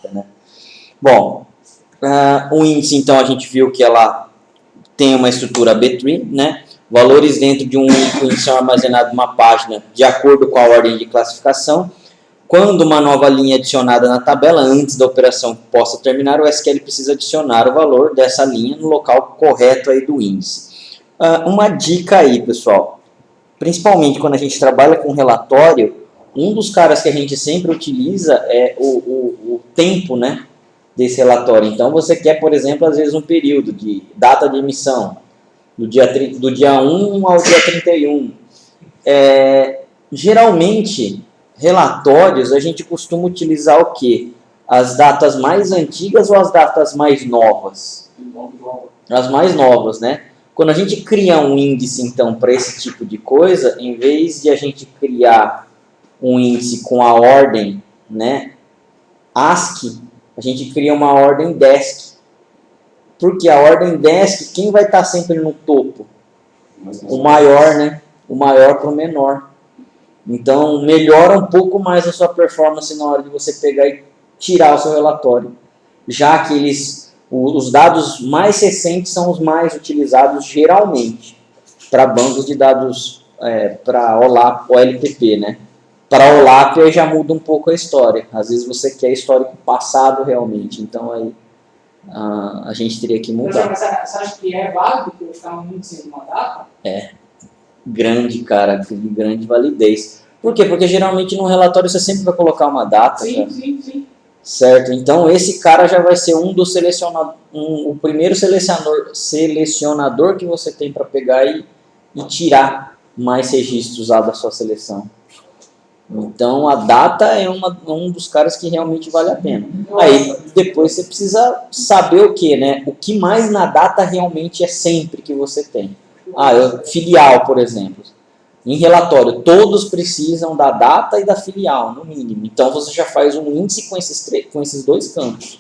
prática, né? Bom, o índice, então, a gente viu que ela tem uma estrutura B-tree, né? Valores dentro de um único índice são armazenados numa página de acordo com a ordem de classificação. Quando uma nova linha é adicionada na tabela, antes da operação possa terminar, o SQL precisa adicionar o valor dessa linha no local correto aí do índice. Uma dica aí, pessoal. Principalmente quando a gente trabalha com relatório, um dos caras que a gente sempre utiliza é o tempo, né, desse relatório. Então, você quer, por exemplo, às vezes um período de data de emissão, do dia 1 ao dia 31. Geralmente, relatórios, a gente costuma utilizar o quê? As datas mais antigas ou as datas mais novas? As mais novas, né? Quando a gente cria um índice, então, para esse tipo de coisa, em vez de a gente criar um índice com a ordem, né, ASCII, a gente cria uma ordem DESC. Porque a ordem DESC, quem vai estar sempre no topo? O maior, né? O maior para o menor. Então, melhora um pouco mais a sua performance na hora de você pegar e tirar o seu relatório. Já que os dados mais recentes são os mais utilizados geralmente para bancos de dados, para OLAP, OLTP, né? Para OLAP aí já muda um pouco a história. Às vezes você quer histórico passado realmente, então aí a gente teria que mudar. Mas você acha que é válido colocar um índice em uma data? Grande, cara, de grande validez. Por quê? Porque geralmente no relatório você sempre vai colocar uma data. Sim. Certo? Então esse cara já vai ser o primeiro selecionador que você tem para pegar e tirar mais registros lá da sua seleção. Então a data é um dos caras que realmente vale a pena. Aí depois você precisa saber o que, né? O que mais na data realmente é sempre que você tem. Filial, por exemplo. Em relatório, todos precisam da data e da filial, no mínimo. Então, você já faz um índice com esses dois campos.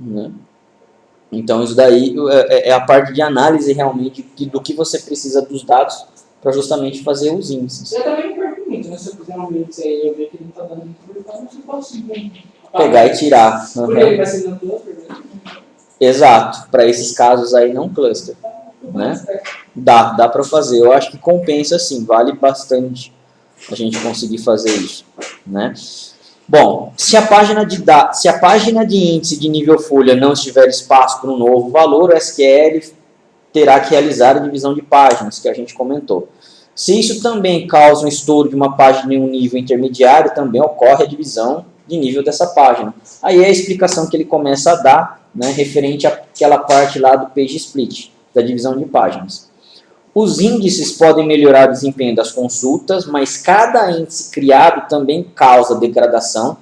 Né? Então, isso daí é a parte de análise, realmente, do que você precisa dos dados para justamente fazer os índices. Eu também me pergunto muito, né? Se eu fizer um índice aí e eu ver que ele não está dando muito resultado, você pode simplesmente pegar e tirar. Porque ele vai ser no cluster, né? Exato. Para esses casos aí, não cluster. Né? Dá para fazer. Eu acho que compensa sim, vale bastante a gente conseguir fazer isso, né? Bom, se a página de índice de nível folha não estiver espaço para um novo valor, o SQL terá que realizar a divisão de páginas, que a gente comentou. Se isso também causa um estouro de uma página em um nível intermediário, também ocorre a divisão de nível dessa página. Aí é a explicação que ele começa a dar, né, referente àquela parte lá do page split, da divisão de páginas. Os índices podem melhorar o desempenho das consultas, mas cada índice criado também causa degradação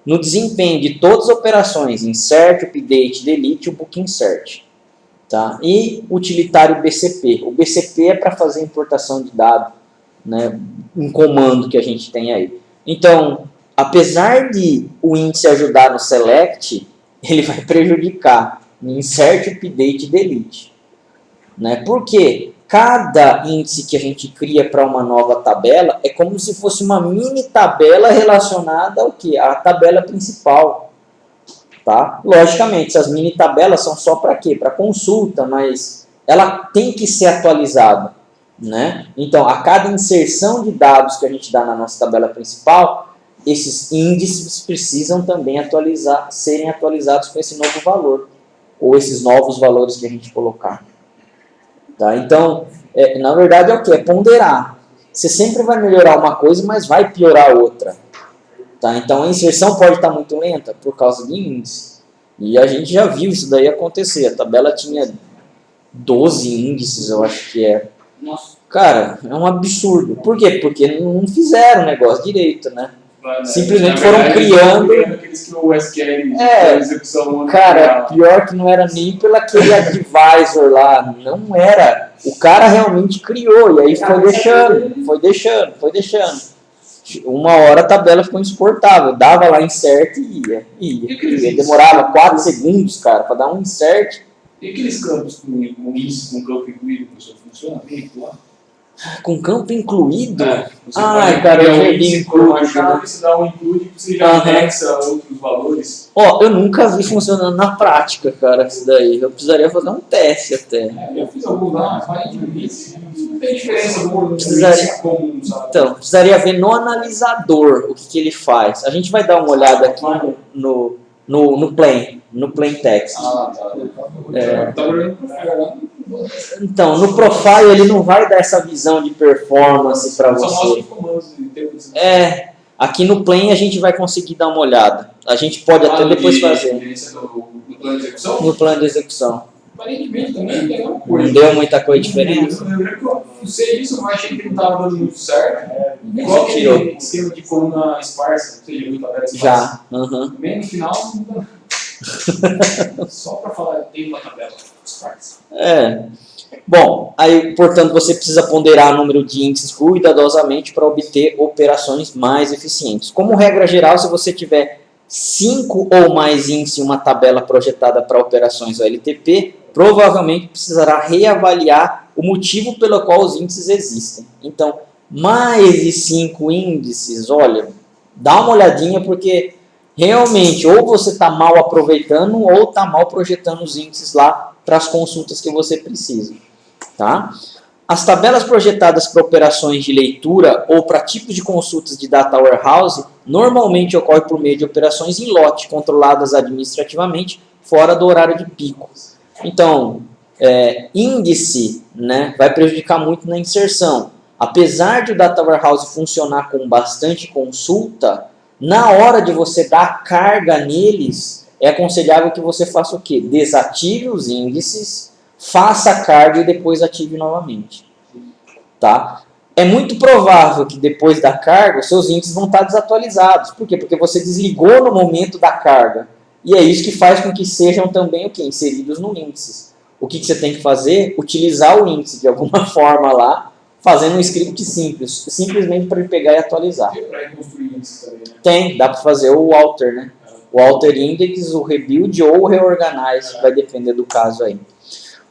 no desempenho de todas as operações insert, update, delete e book insert. Tá? E utilitário BCP. O BCP é para fazer importação de dado, né, um comando que a gente tem aí. Então, apesar de o índice ajudar no select, ele vai prejudicar no insert, update e delete. Né? Por quê? Cada índice que a gente cria para uma nova tabela é como se fosse uma mini tabela relacionada ao quê? À tabela principal. Tá? Logicamente, essas mini tabelas são só para quê? Para consulta, mas ela tem que ser atualizada. Né? Então, a cada inserção de dados que a gente dá na nossa tabela principal, esses índices precisam também serem atualizados com esse novo valor, ou esses novos valores que a gente colocar. Tá? Então, na verdade é o que? É ponderar. Você sempre vai melhorar uma coisa, mas vai piorar outra. Tá? Então, a inserção pode estar muito lenta por causa de índice. E a gente já viu isso daí acontecer. A tabela tinha 12 índices, eu acho que é. Nossa. Cara, é um absurdo. Por quê? Porque não fizeram o negócio direito, né? Simplesmente foram criando. Aqueles que o SQL execução. Cara, pior que não era nem pelo aquele advisor lá, não era. O cara realmente criou e aí foi deixando. Uma hora a tabela ficou insuportável, dava lá insert e ia. Demorava 4 segundos, cara, para dar um insert. E aqueles campos com isso, com campo incluído, professor, funciona bem lá? Com campo incluído? Você Ai, pode cara, criar eu já um vi índice por uma include, chave, né? você dá um include e você já anexa outros valores. Ó, eu nunca vi funcionando na prática, cara, isso daí. Eu precisaria fazer um teste até. Eu fiz algum lá, aparentemente, não tem diferença no Precisaria- índice comum, sabe? Então, precisaria ver no analisador o que ele faz. A gente vai dar uma olhada aqui no plain text. Ah, tá. Tá olhando pro Fernando. Então, no profile ele não vai dar essa visão de performance para Só mostra você. os comandos de termos. Aqui no plain a gente vai conseguir dar uma olhada. A gente pode até depois fazer No plano de execução? no plano de execução. Aparentemente também tem alguma Não coisa. deu muita coisa diferente. Eu lembro que eu usei isso, mas achei que não estava dando muito certo. Tirou. Igual aquele esquema de coluna esparsa, ou seja, muita tabela esparsa. Já. Uhum. Também no final, só para falar, tem uma tabela esparsa. Bom, aí, portanto, você precisa ponderar o número de índices cuidadosamente para obter operações mais eficientes. Como regra geral, se você tiver 5 ou mais índices em uma tabela projetada para operações OLTP, provavelmente precisará reavaliar o motivo pelo qual os índices existem. Então, mais de 5 índices, olha, dá uma olhadinha porque realmente ou você está mal aproveitando ou está mal projetando os índices lá para as consultas que você precisa. Tá? As tabelas projetadas para operações de leitura ou para tipos de consultas de data warehouse normalmente ocorrem por meio de operações em lote, controladas administrativamente fora do horário de pico. Então, índice, né, vai prejudicar muito na inserção. Apesar de o data warehouse funcionar com bastante consulta, na hora de você dar carga neles, é aconselhável que você faça o quê? Desative os índices, faça a carga e depois ative novamente. Tá? É muito provável que depois da carga, os seus índices vão estar desatualizados. Por quê? Porque você desligou no momento da carga. E é isso que faz com que sejam também o quê? Inseridos no índice. O que você tem que fazer? Utilizar o índice de alguma forma lá, fazendo um script simples, simplesmente para ele pegar e atualizar. Tem para reconstruir isso também, né? Tem, dá para fazer o alter, né? O alter index, o rebuild ou o reorganize, vai depender do caso aí.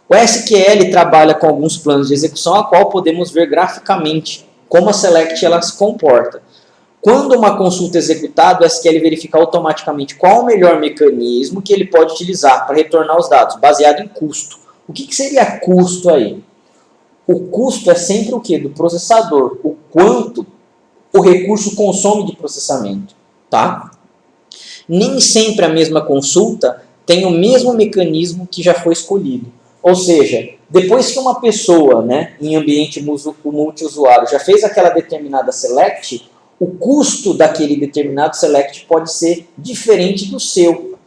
O SQL trabalha com alguns planos de execução, a qual podemos ver graficamente como a select ela se comporta. Quando uma consulta é executada, o SQL verifica automaticamente qual o melhor mecanismo que ele pode utilizar para retornar os dados, baseado em custo. O que seria custo aí? O custo é sempre o quê? Do processador, o quanto o recurso consome de processamento. Tá? Nem sempre a mesma consulta tem o mesmo mecanismo que já foi escolhido. Ou seja, depois que uma pessoa, né, em ambiente multiusuário já fez aquela determinada select, o custo daquele determinado select pode ser diferente do seu,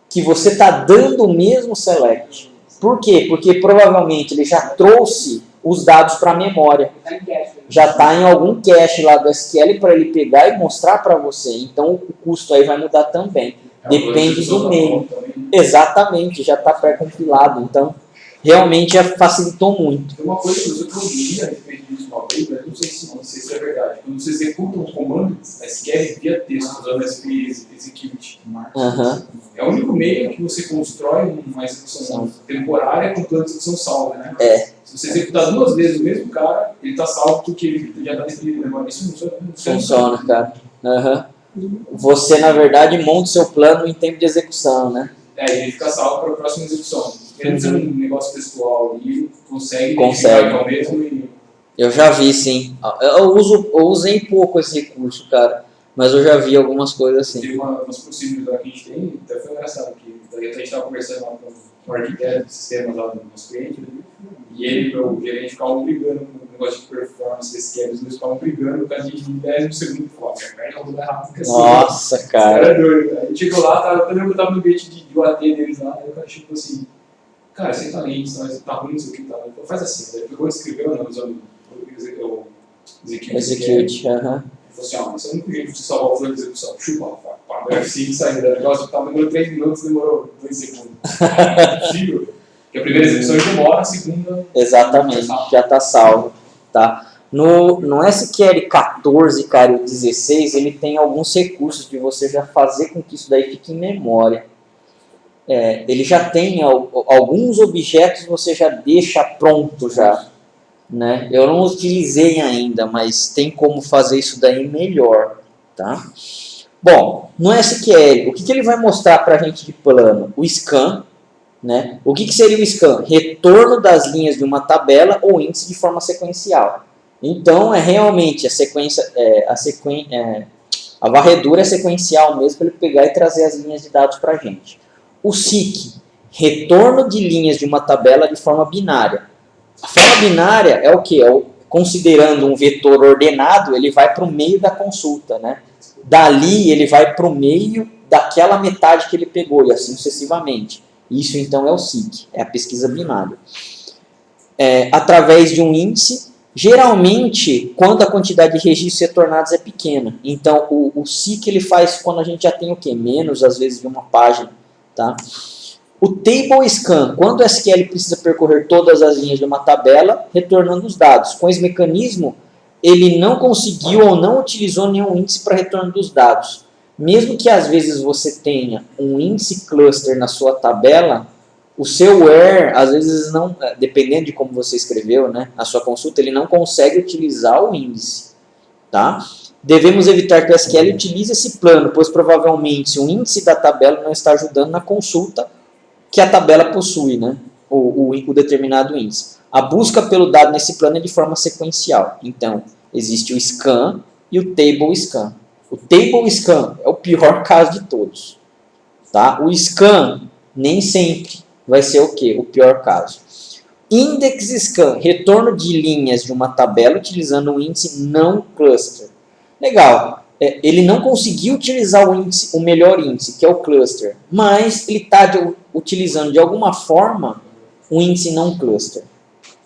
que você está dando o mesmo select. Por quê? Porque provavelmente ele já trouxe os dados para a memória. Já está em algum cache lá do SQL para ele pegar e mostrar para você. Então o custo aí vai mudar também. Depende do meio. Exatamente, já está pré-compilado. Então, realmente já facilitou muito. Tem uma coisa que eu li a respeito disso uma vez, mas não sei se isso é verdade. Quando você executa um comando, SQL via texto, usando SP execute. É o único meio que você constrói uma execução temporária com plano de execução salvo, né? Se você executar 2 vezes o mesmo cara, ele está salvo porque ele já está definido. Isso não funciona, cara. Você, na verdade, monta o seu plano em tempo de execução, né? Ele fica salvo para a próxima execução. Ele usa um negócio textual ali, consegue. Consegue. Mesmo e... Eu já vi, sim. Eu usei pouco esse recurso, cara. Mas eu já vi algumas coisas assim. Teve umas possíveis lá que a gente tem, até foi engraçado, que a gente estava conversando lá com o arquiteto de sistemas lá do nosso cliente, e ele, o gerente, ficava brigando com o negócio de performance desse SQL, eles estavam brigando com a gente em 10 segundos, falava, não vou dar rápido que assim. Nossa, cara. Era doido. A gente chegou lá, eu lembro que eu estava no ambiente de UAT deles lá, aí o cara chegou assim, cara, você tá lento, tá ruim, não sei o que, tá. Ele falou, faz assim, ele pegou e escreveu, né, usando o execute, Ele falou assim, esse é o único jeito de você salvar o flow de execução. Chupa, pá, o F5 saiu do negócio, demorou 3 minutos, demorou 2 segundos. É possível. Porque a primeira execução demora, a segunda... Exatamente, já está salvo. Tá? No SQL 14, cara, e 16, ele tem alguns recursos de você já fazer com que isso daí fique em memória. Ele já tem alguns objetos, você já deixa pronto já. né? Eu não utilizei ainda, mas tem como fazer isso daí melhor, tá? Bom, no SQL, o que ele vai mostrar para a gente de plano? O scan, né? O que seria o scan? Retorno das linhas de uma tabela ou índice de forma sequencial. Então, é realmente a varredura é sequencial mesmo para ele pegar e trazer as linhas de dados para a gente. O seek, retorno de linhas de uma tabela de forma binária. A forma binária é o que? Considerando um vetor ordenado, ele vai para o meio da consulta, né? Dali, ele vai para o meio daquela metade que ele pegou, e assim sucessivamente. Isso, então, é o seek, é a pesquisa binária. Através de um índice, geralmente, quando a quantidade de registros retornados é pequena. Então, o seek ele faz quando a gente já tem o quê? Menos, às vezes, de uma página, tá? O table scan, quando o SQL precisa percorrer todas as linhas de uma tabela, retornando os dados. Com esse mecanismo, ele não conseguiu ou não utilizou nenhum índice para retorno dos dados. Mesmo que às vezes você tenha um índice cluster na sua tabela, o seu where, às vezes não, dependendo de como você escreveu, né, a sua consulta, ele não consegue utilizar o índice, tá? Devemos evitar que o SQL utilize esse plano, pois provavelmente o índice da tabela não está ajudando na consulta que a tabela possui, né, o determinado índice. A busca pelo dado nesse plano é de forma sequencial. Então, existe o scan e o table scan. O table scan é o pior caso de todos. Tá? O scan nem sempre vai ser o quê? O pior caso. Index scan, retorno de linhas de uma tabela utilizando um índice não cluster. Legal. Ele não conseguiu utilizar o melhor índice, que é o cluster, mas ele está utilizando de alguma forma um índice não cluster.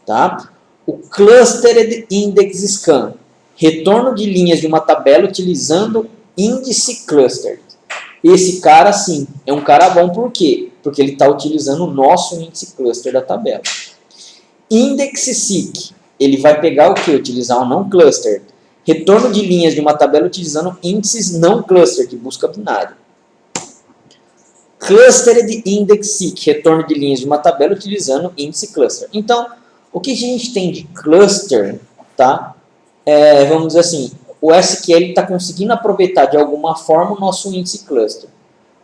Tá? O Clustered Index Scan, retorno de linhas de uma tabela utilizando índice clustered. Esse cara, sim, é um cara bom, por quê? Porque ele está utilizando o nosso índice cluster da tabela. Index Seek, ele vai pegar o que? Utilizar o não clustered. Retorno de linhas de uma tabela utilizando índices não clustered, de busca binária. Clustered Index Seek, retorno de linhas de uma tabela utilizando índice cluster. Então, o que a gente tem de cluster, tá? Vamos dizer assim, o SQL está conseguindo aproveitar de alguma forma o nosso índice cluster.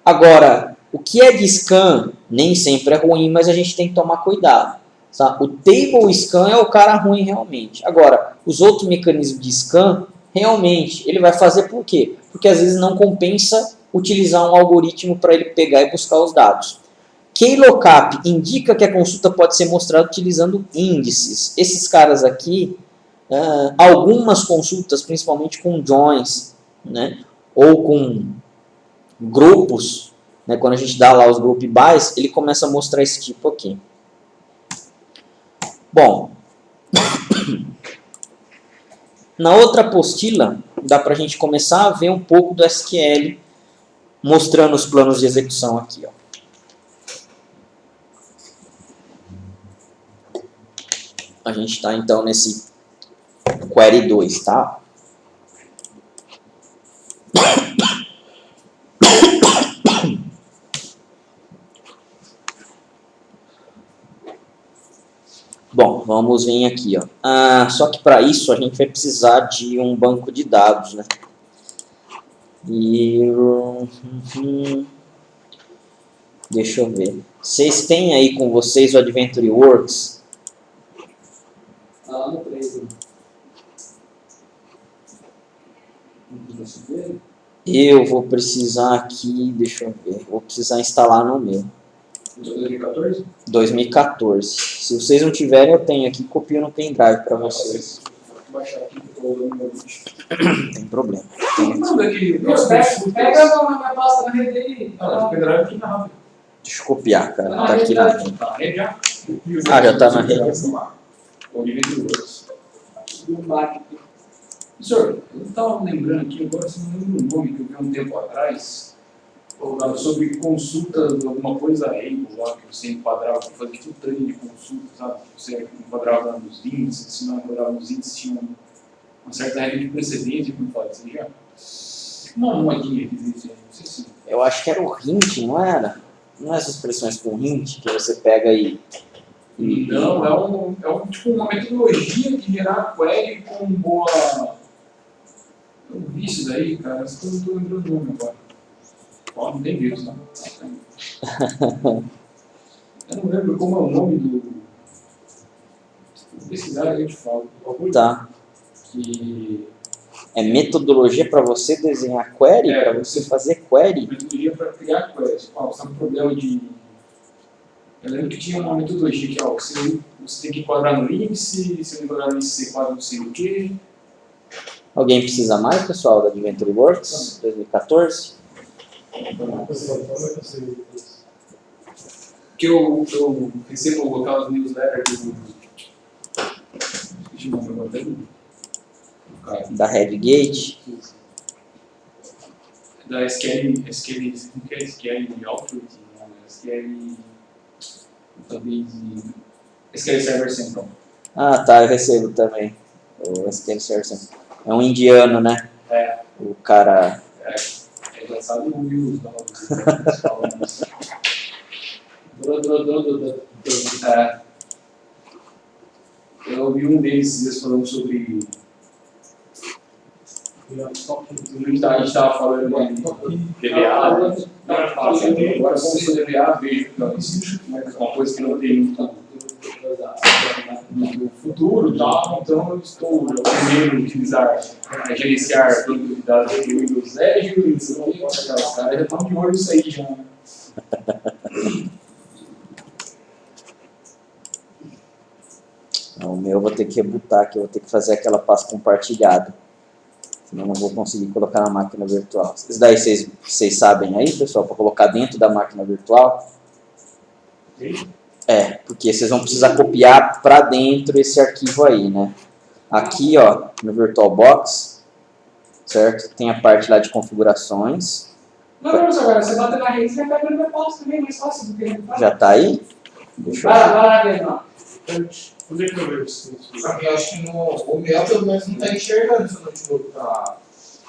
Agora, o que é de scan nem sempre é ruim, mas a gente tem que tomar cuidado. Tá? O table scan é o cara ruim realmente. Agora, os outros mecanismos de scan, realmente, ele vai fazer por quê? Porque às vezes não compensa utilizar um algoritmo para ele pegar e buscar os dados. Keylookup indica que a consulta pode ser mostrada utilizando índices. Esses caras aqui, algumas consultas, principalmente com joins, né, ou com grupos, né, quando a gente dá lá os group bys, ele começa a mostrar esse tipo aqui. Bom, na outra apostila, dá para a gente começar a ver um pouco do SQL, mostrando os planos de execução aqui, ó. A gente está, então, nesse query 2, tá? Bom, vamos vir aqui, ó. Só que para isso a gente vai precisar de um banco de dados, né? Deixa eu ver. Vocês têm aí com vocês o Adventure Works? Lá no 3. Eu vou precisar aqui, deixa eu ver. Vou precisar instalar no meu. 2014? 2014. Se vocês não tiverem, eu tenho aqui, copio no pendrive para vocês. Vou baixar aqui, que eu estou olhando meu vídeo. Não tem problema. Pega a minha pasta na rede aí. Ah, o pendrive aqui na rápida. Deixa eu copiar, cara. Tá aqui na rede. Tá na rede já? Já tá na rede. Senhor, eu estava lembrando aqui, agora você não lembra o nome que eu vi um tempo atrás, sobre consulta de alguma coisa Able lá, que você enquadrava, que fazia tipo treino de consulta, sabe? Você enquadrava nos índices, se não enquadrava nos índices, tinha uma certa regra de precedência, como fala, você já? Uma modinha que existe aí, não sei se... Eu acho que era o hint, não era? Não é essas expressões com hint, que você pega e Não, tipo uma metodologia de gerar query com boa. Eu vi isso daí, cara, mas eu não estou lembrando o nome agora. Ó, não tem vírus, tá? Eu não lembro como é o nome do. Vou pesquisar e a gente fala. Tá. Que. É metodologia para você desenhar query? É. Para você fazer query? Metodologia para criar queries. Tipo, você tem um problema de. Eu lembro que tinha uma metodologia que ó, você tem que enquadrar no índice, se não enquadrar no índice, você enquadra no sei o quê. Alguém precisa mais, pessoal, da Adventure Works 2014? Que eu recebo aquelas newsletters do. Deixa eu ver agora, cara. Da Redgate? Da SQL, não que é SQL Authority, não, é SQL também de SQL Server Central. Ah, tá, eu recebo também. O SQL Server Central. É um indiano, né? É. O cara... É engraçado o Will da eu ouvi um deles falando sobre. A gente estava falando de DBA, não é fácil. Agora, como sou DBA, vejo que é uma coisa que não tem muito no futuro, tá? Então eu estou primeiro a utilizar, gerenciar banco de dados do Windows 10 e o Windows 11. Os caras já estão de olho nisso aí já. O meu eu vou ter que rebootar, que eu vou ter que fazer aquela pasta compartilhada. Senão eu não vou conseguir colocar na máquina virtual. Isso daí vocês sabem aí, pessoal, para colocar dentro da máquina virtual? Sim. É, porque vocês vão precisar copiar para dentro esse arquivo aí, né? Aqui, ó, no VirtualBox, certo? Tem a parte lá de configurações. Não, agora você bate na rede e já pega no meu posto também, mais fácil do que Já tá aí? Deixa eu Vai lá, Renan. Onde é que eu vejo isso? Só que eu acho que o meu, pelo menos, não está enxergando se o notebook tá.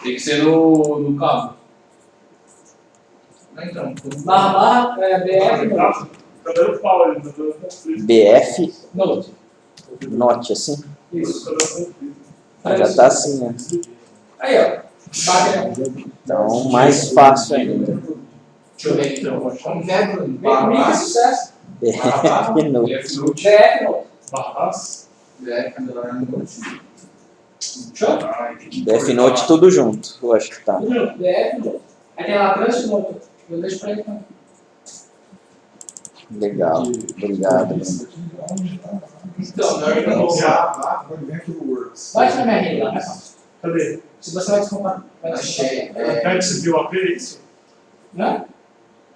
Tem que ser no cabo. Então, Barra, BF, Tá dando pau ali, tá dando conflito. BF, Note. note assim. Isso. Tá dando conflito. Já tá assim, né? Aí, ó. Bate. Então, mais fácil ainda. deixa eu ver então. Como que é, Bruno? Vem que sucesso. BF note. F-Note. BF, não. Barras. Show? BF note tudo junto, eu acho que tá. BF, não. Aquela tranche, não. Eu deixo pra ele também. Legal, obrigado, Bruno. Então, na hora que eu usar, Bate na minha rede lá, mais fácil. Cadê? Se você vai descontar, vai descontar. achei. Quer que você viu a P, é isso? Né?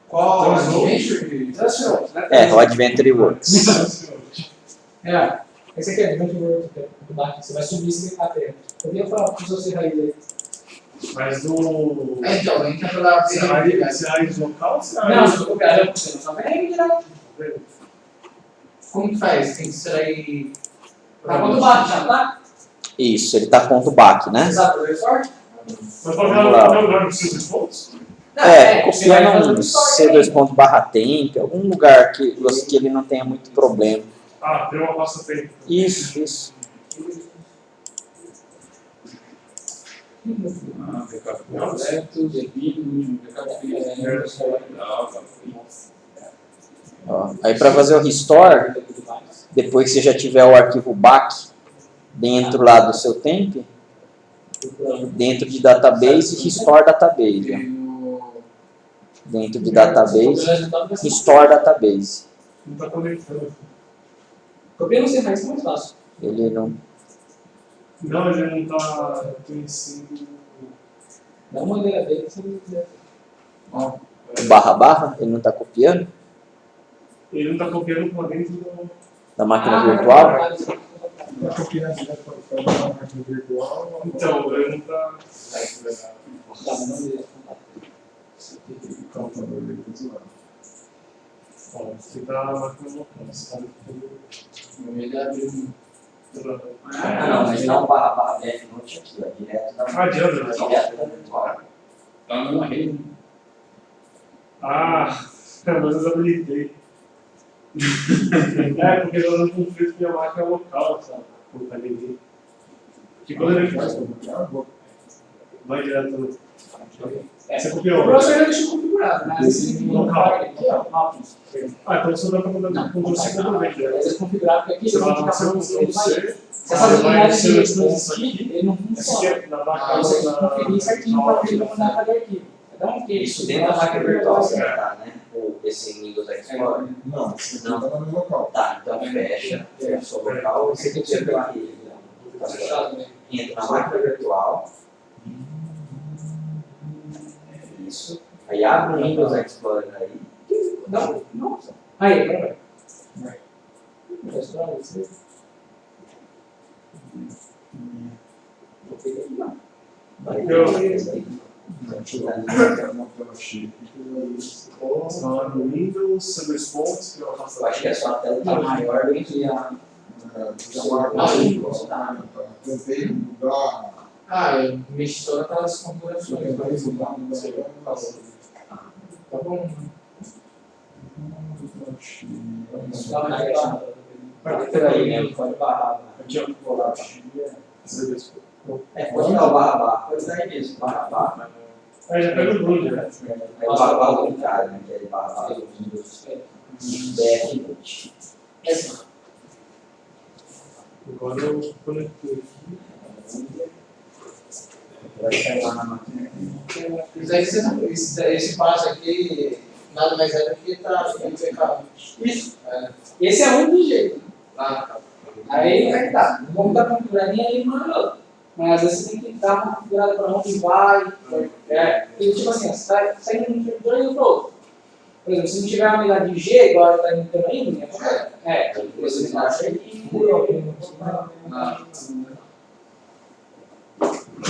Qual? Adventure? Transferou, né? É, o Adventure Works. É. Esse aqui é Adventure World do Bach. Você vai subir esse AT. Eu ia falar para os seus raiz aí. Mas do. Então, entra pela Você raiz local ou você Não, raiz? se eu copiar, você não sabe nem direto. Como que faz? Tem que extrair. Tá quando bate, já tá? Isso, ele tá ponto back, né? Exato, o sorte? Mas pode dar no lugar dos seus pontos? Copia num C2.temp, algum lugar que ele não tenha muito problema. Ah, deu uma pasta feita. Isso. Backup completo, define, último backup feito. Ó, aí para fazer o restore, depois que você já tiver o arquivo back dentro lá do seu temp, dentro de database, restore database. Ó. Dentro de database, restore database. Não está conectando. Copia no C-Raiz, é mais fácil. Ele não. Não, ele não está conhecendo. Dá uma olhada dele se você quiser. Ó, Barra, ele não está copiando Ele não está copiando para dentro do. da máquina virtual. Então, ele não está. Você está marcando local, você está ele abriu. Não, mas não barra BF note aqui, ó, direto da Não adianta, né? direto da virtual. Tá na rede. Ah, mas eu desabilitei. É, porque eu não conflito com a minha máquina local, sabe? Com o KDB. Porque quando ele faz, vai direto. Você O copiou? professor já deixou configurado, né? Às vezes você tem que colocar aqui, ó, mappings. Ah, então você dá para mandar com o seu complemento. Às vezes configurar, porque aqui você Você vai vai lá ficar no seu C, se essa unidade de os não pontos existir, aqui, ele não esse funciona. aqui é na Aí máquina você tem que conferir certinho para ele não mandar cada arquivo. Dá um queijo. Isso dentro da máquina virtual você tá, né? Esse Windows Explorer. Não, você tá no meu local. Tá, então fecha o seu local, você tem que ser pela rede. Tá fechado, né? Entra na máquina virtual. Isso. Aí abre o Windows Explorer aí. Não, nossa. Aí, agora vai. Já estourou isso? Vou pegar aqui, não. Uma tela cheia. Lá no Windows, você dois pontos, que é o Eu acho que é só a tela tá maior do que a. Tentei mudar. Ah, eu mexi todas aquelas configurações. Tentei mudar, não sei. Tá bom. Dá uma olhada. Por aí, né? Pode barrar. Eu tinha colado você dois pontos. Pode dar o barra. Pode dar aí mesmo, barra. Aí já pega o Bruno, né? É o barra ao contrário, né? Que é barra do Windows BF Note. Agora eu conectei aqui. Vai sair lá na máquina. Esse passo aqui, nada mais é do que tá impecável. Isso. Esse é um dos jeitos. Aí tá. Vamos dar configuradinha aí, mano. Mas às vezes você tem que dar uma configurada para onde vai. E tipo assim, você tá saindo de um servidor e do outro. Por exemplo, se não tiver uma unidade de G, igual está indo aí, você tem que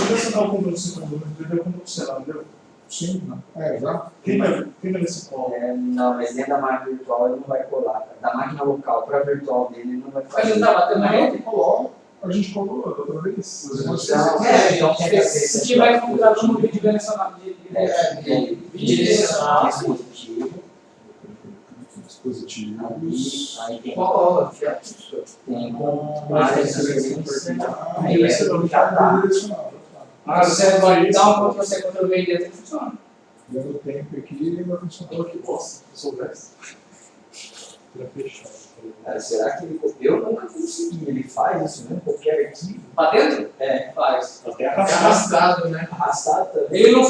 Deixa eu dar o controle C, entendeu? O controle C lá, entendeu? Sim, já. Clica nesse colo. Não, mas dentro da máquina virtual ele não vai colar. Da máquina local para a virtual dele ele não vai Mas fazer. ele tá batendo na rede? A gente colou outra vez. Se tiver configurado como vídeo direcionado bidirecional, dispositivo. Aí tem Cola. tem com áreas de referência. Aí Esse esse não já tá. você vai dar um Ctrl+C, Ctrl+V e dentro funciona. Dando tempo aqui, ele vai funcionar. Que bosta, se soubesse. Era fechado. Cara, será que ele copiou? Eu nunca consegui. Ele faz isso mesmo? Qualquer arquivo? Pra dentro? É. Faz. Até Arrastado, né? Arrastado também. Ele não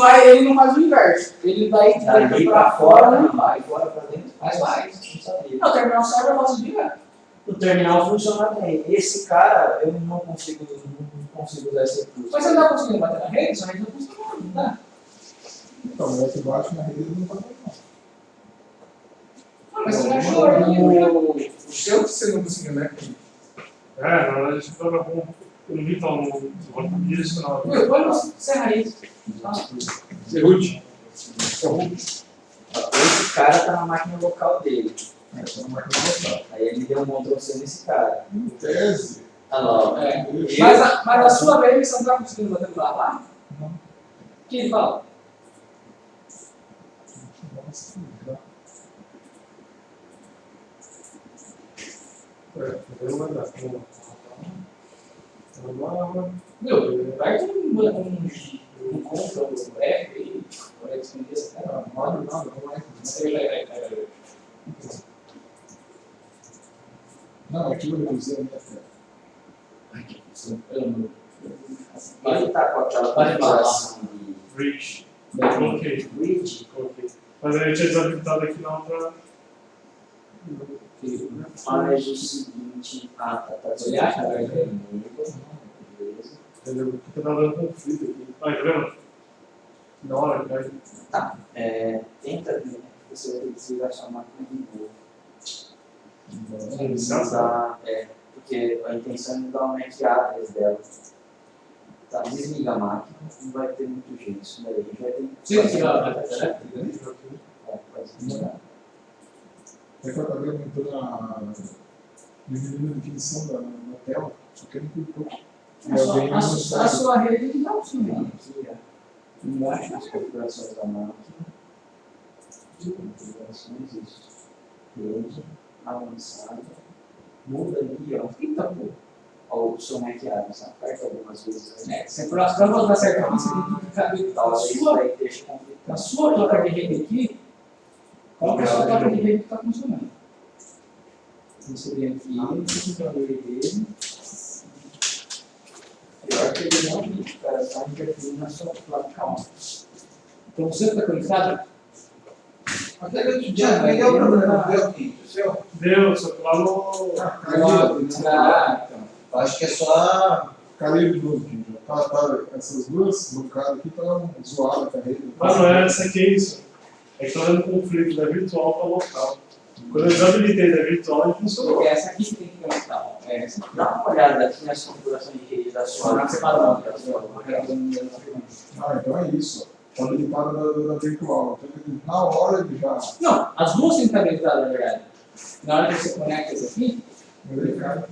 faz o inverso. Ele daí de Dali dentro pra pra fora, fora, não não vai. vai. Fora pra dentro. Mas faz. Não sabia. Não, o terminal server eu faço direto. O terminal funciona bem. Esse cara, eu não consigo usar esse recurso. Mas você não tá conseguindo bater na rede? Sua rede não funciona, não tá? Então, mas aqui embaixo na rede não tá bem, não. Ah, mas você não achou aí O seu que você não conseguiu, né? É, na verdade, a gente tava com. Eu não vi tal no direcional. Meu, põe no Serra isso. Serrude. Esse cara tá na máquina local dele. Essa não vai começar. Aí ele deu um Ctrl+C nesse cara. Em tese, Ah, não. É. Mas a sua vez você não tá conseguindo bater no lá? Não. O que ele fala? Não vai dar. Vamos lá. Meu, vai ter um contra o F aí, o Alex me disse, né? Não, aqui eu reduzi a minha tela. Ele tá com aquela Vai configuração de Reach. Coloquei. grid. Coloquei. Mas a gente tinha desabilitado aqui na outra. Faz o seguinte. Ah, tá. Olhar, cara. Beleza. Entendeu? Porque tá dando conflito aqui. Ah, tá vendo? Na hora que vai. Tá. Tenta ver, né? Você vai ter que desligar sua máquina de novo. Porque a intenção é mudar o MAC address dela. Tá, desliga a máquina, não vai ter muito jeito. Isso daí vai ter que. Sim, sim, pode desligar. É que eu acabei aumentando diminuindo a definição da tela, só que ele clicou. A sua rede não funciona. Aqui, ó. Embaixo das configurações da máquina. Configurações, isso. Rede. avançado. Muda ali, ó. Eita, pô. Ó, o som maquiado, você aperta algumas vezes. Pra voltar certo aqui, você tem que caber na sua placa de rede aqui. Qual que é a sua placa de rede que está funcionando? Você vem aqui, você vai ver ele. Pior que ele não liga, cara, só interferindo na sua placa. Calma. Então você está conectado? Até outro dia, não deu problema, deu aqui, o seu? Deu, só que lá no. Acho que é só. Caiu de novo, gente. Essas duas bancadas aqui estão zoadas com a rede. Mas não é, essa aqui é isso. É que tá dando conflito da virtual para local. Quando eu desabilitei da virtual, ele funcionou. Porque essa aqui que tem que conectar. Dá uma olhada aqui nas configurações de rede da sua. Na separada. Então é isso. Está habilitada na virtual. Na hora ele já. Não, as duas têm que estar habilitadas, na verdade. Na hora que você conecta esse aqui. Ele cai.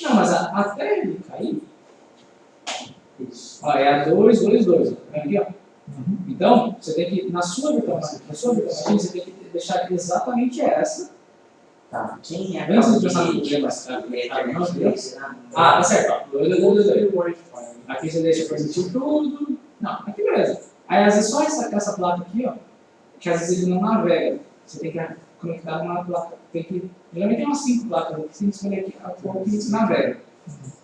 Não, mas até ele cair. Isso. Ó, é a 2, 2, 2. Tá aqui, ó. Então, você tem que, na sua virtual machine, você tem que deixar exatamente essa. Tá. Quem é Bem se pensar no problema. Ah, tá certo. Ó. 2, 2, 2, 2. Aqui você deixa positivo tudo. Não, aqui beleza. Aí às vezes só essa placa aqui, ó, que às vezes ele não navega. Você tem que conectar uma placa. Geralmente tem umas 5 placas aqui, você tem que escolher aqui a qual que você navega.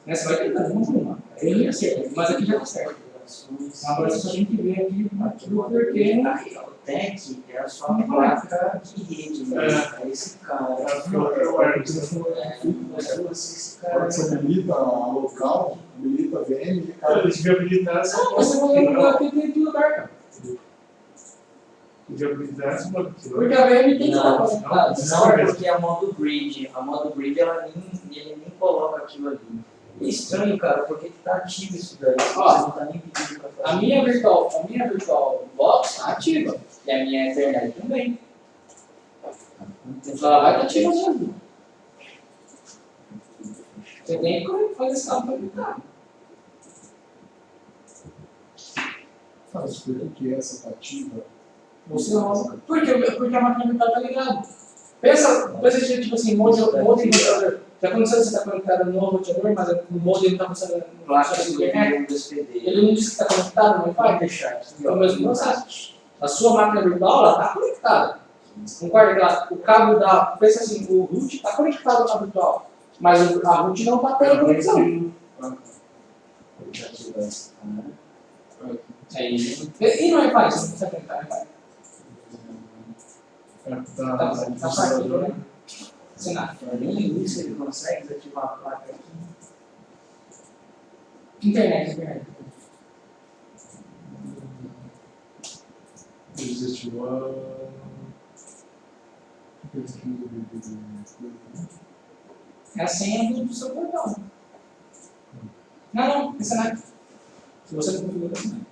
Né? Você vai tentando uma por uma. Aí ele acerta, mas aqui já tá certo. Agora você só tem que ver aqui o porquê. O TEC é a sua placa de rede, né? É esse cara. Você habilita a local, habilita a VM, Eu devia habilitar essa. Não, você vai aqui tem tudo lugar, cara. Devia habilitar essa placa. Porque a VM tem que estar Não, conectada. não, porque a modo grid, ele nem coloca aquilo ali. É estranho, cara, porque que tá ativo isso daí. Você não tá nem pedindo pra fazer. A minha virtual box tá ativa. E a minha Ethernet também. Ela vai estar ativa mesmo. Você tem que fazer esse cabo para habilitar. Faz por que essa está ativa? Você não. Porque a máquina virtual tá ligada. Pensa tipo assim, modem roteador. Já aconteceu que você está conectado no roteador, mas o modem não está funcionando na internet? Ele não disse que está conectado no Wi-Fi? É o mesmo processo. A sua máquina virtual está conectada. Concorda que o cabo da. Pensa assim, o root está conectado na virtual, mas a root não está tendo conexão. E no Wi-Fi? Você não consegue conectar no Wi-Fi? Tá partido, né? Cenário. Nem isso ele consegue desativar a placa aqui. Internet. Desativar. É a senha do seu portal. Não, é cenário. Se você não configura, é cenário.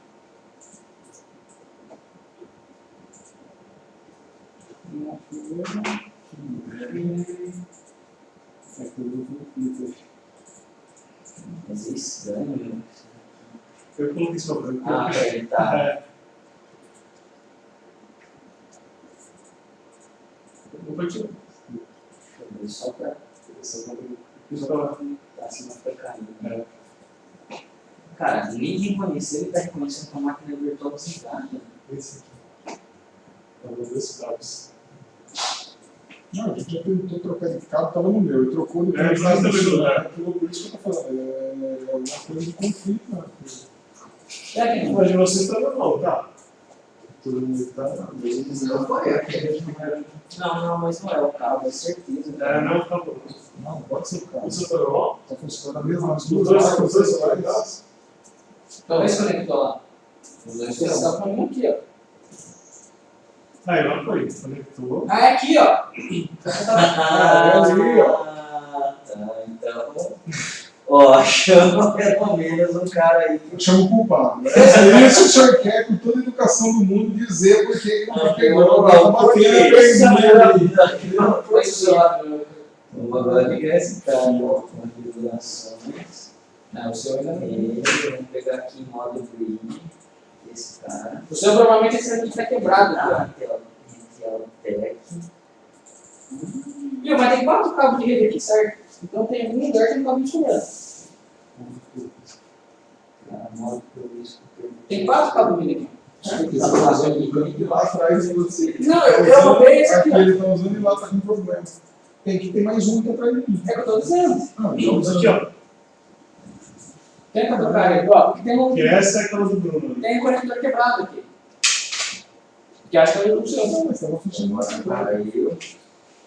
Mas é estranho. Eu coloquei só pra Ele tá. Não foi tirar. Só pra. Tá, senão foi caindo. Cara, ninguém conheceu, ele tá reconhecendo com a máquina virtual desligada. Esse aqui. Tá vendo esses cabos. Não, a gente já tentou trocar de cabo, estava no meu, e trocou no É, cabo. mas também não dá. Por isso que eu tô falando, é uma coisa de conflito, né? Mas de vocês tá normal, tá? Todo mundo tá. Não foi aquele. Não, mas não é o cabo, é certeza. É, não, tá bom. Não, pode ser o cabo. O seu tá normal? Tá funcionando a mesma Os dois conectados? Talvez conectou lá. Você está falando aqui, ó. Aí, lá foi. Conectou. Ah, é aqui, ó. ali, ó. Tá, então. Ó, chama pelo menos um cara aí. Eu chamo o culpado. É isso que o senhor quer, com toda a educação do mundo, dizer por que não pegou. Tá batendo Foi só, meu. Vamos agora ligar esse cara. Configurações. Não, o seu ainda não. Vamos pegar aqui em modo grid. Esse cara. O seu provavelmente esse aqui está quebrado. Ah, Aqui, ó. Tech. Viu, mas tem 4 cabos de rede aqui, certo? Então tem algum lugar que tem um cabo sobrando. Tem 4 cabos de rede aqui. Eles estão usando o canto lá atrás de você. Não, eu roubei esse aqui. Aqui eles estão usando e lá está com problema. Tem que ter mais um aqui atrás de mim. É o que eu tô dizendo. Não, Isso aqui, ó. Tenta tocar ele, ó. Porque tem um. Que essa é aquela do Bruno. Tem um conector quebrado aqui. Que acho que é o seu. Não, mas estava funcionando assim. Aí eu.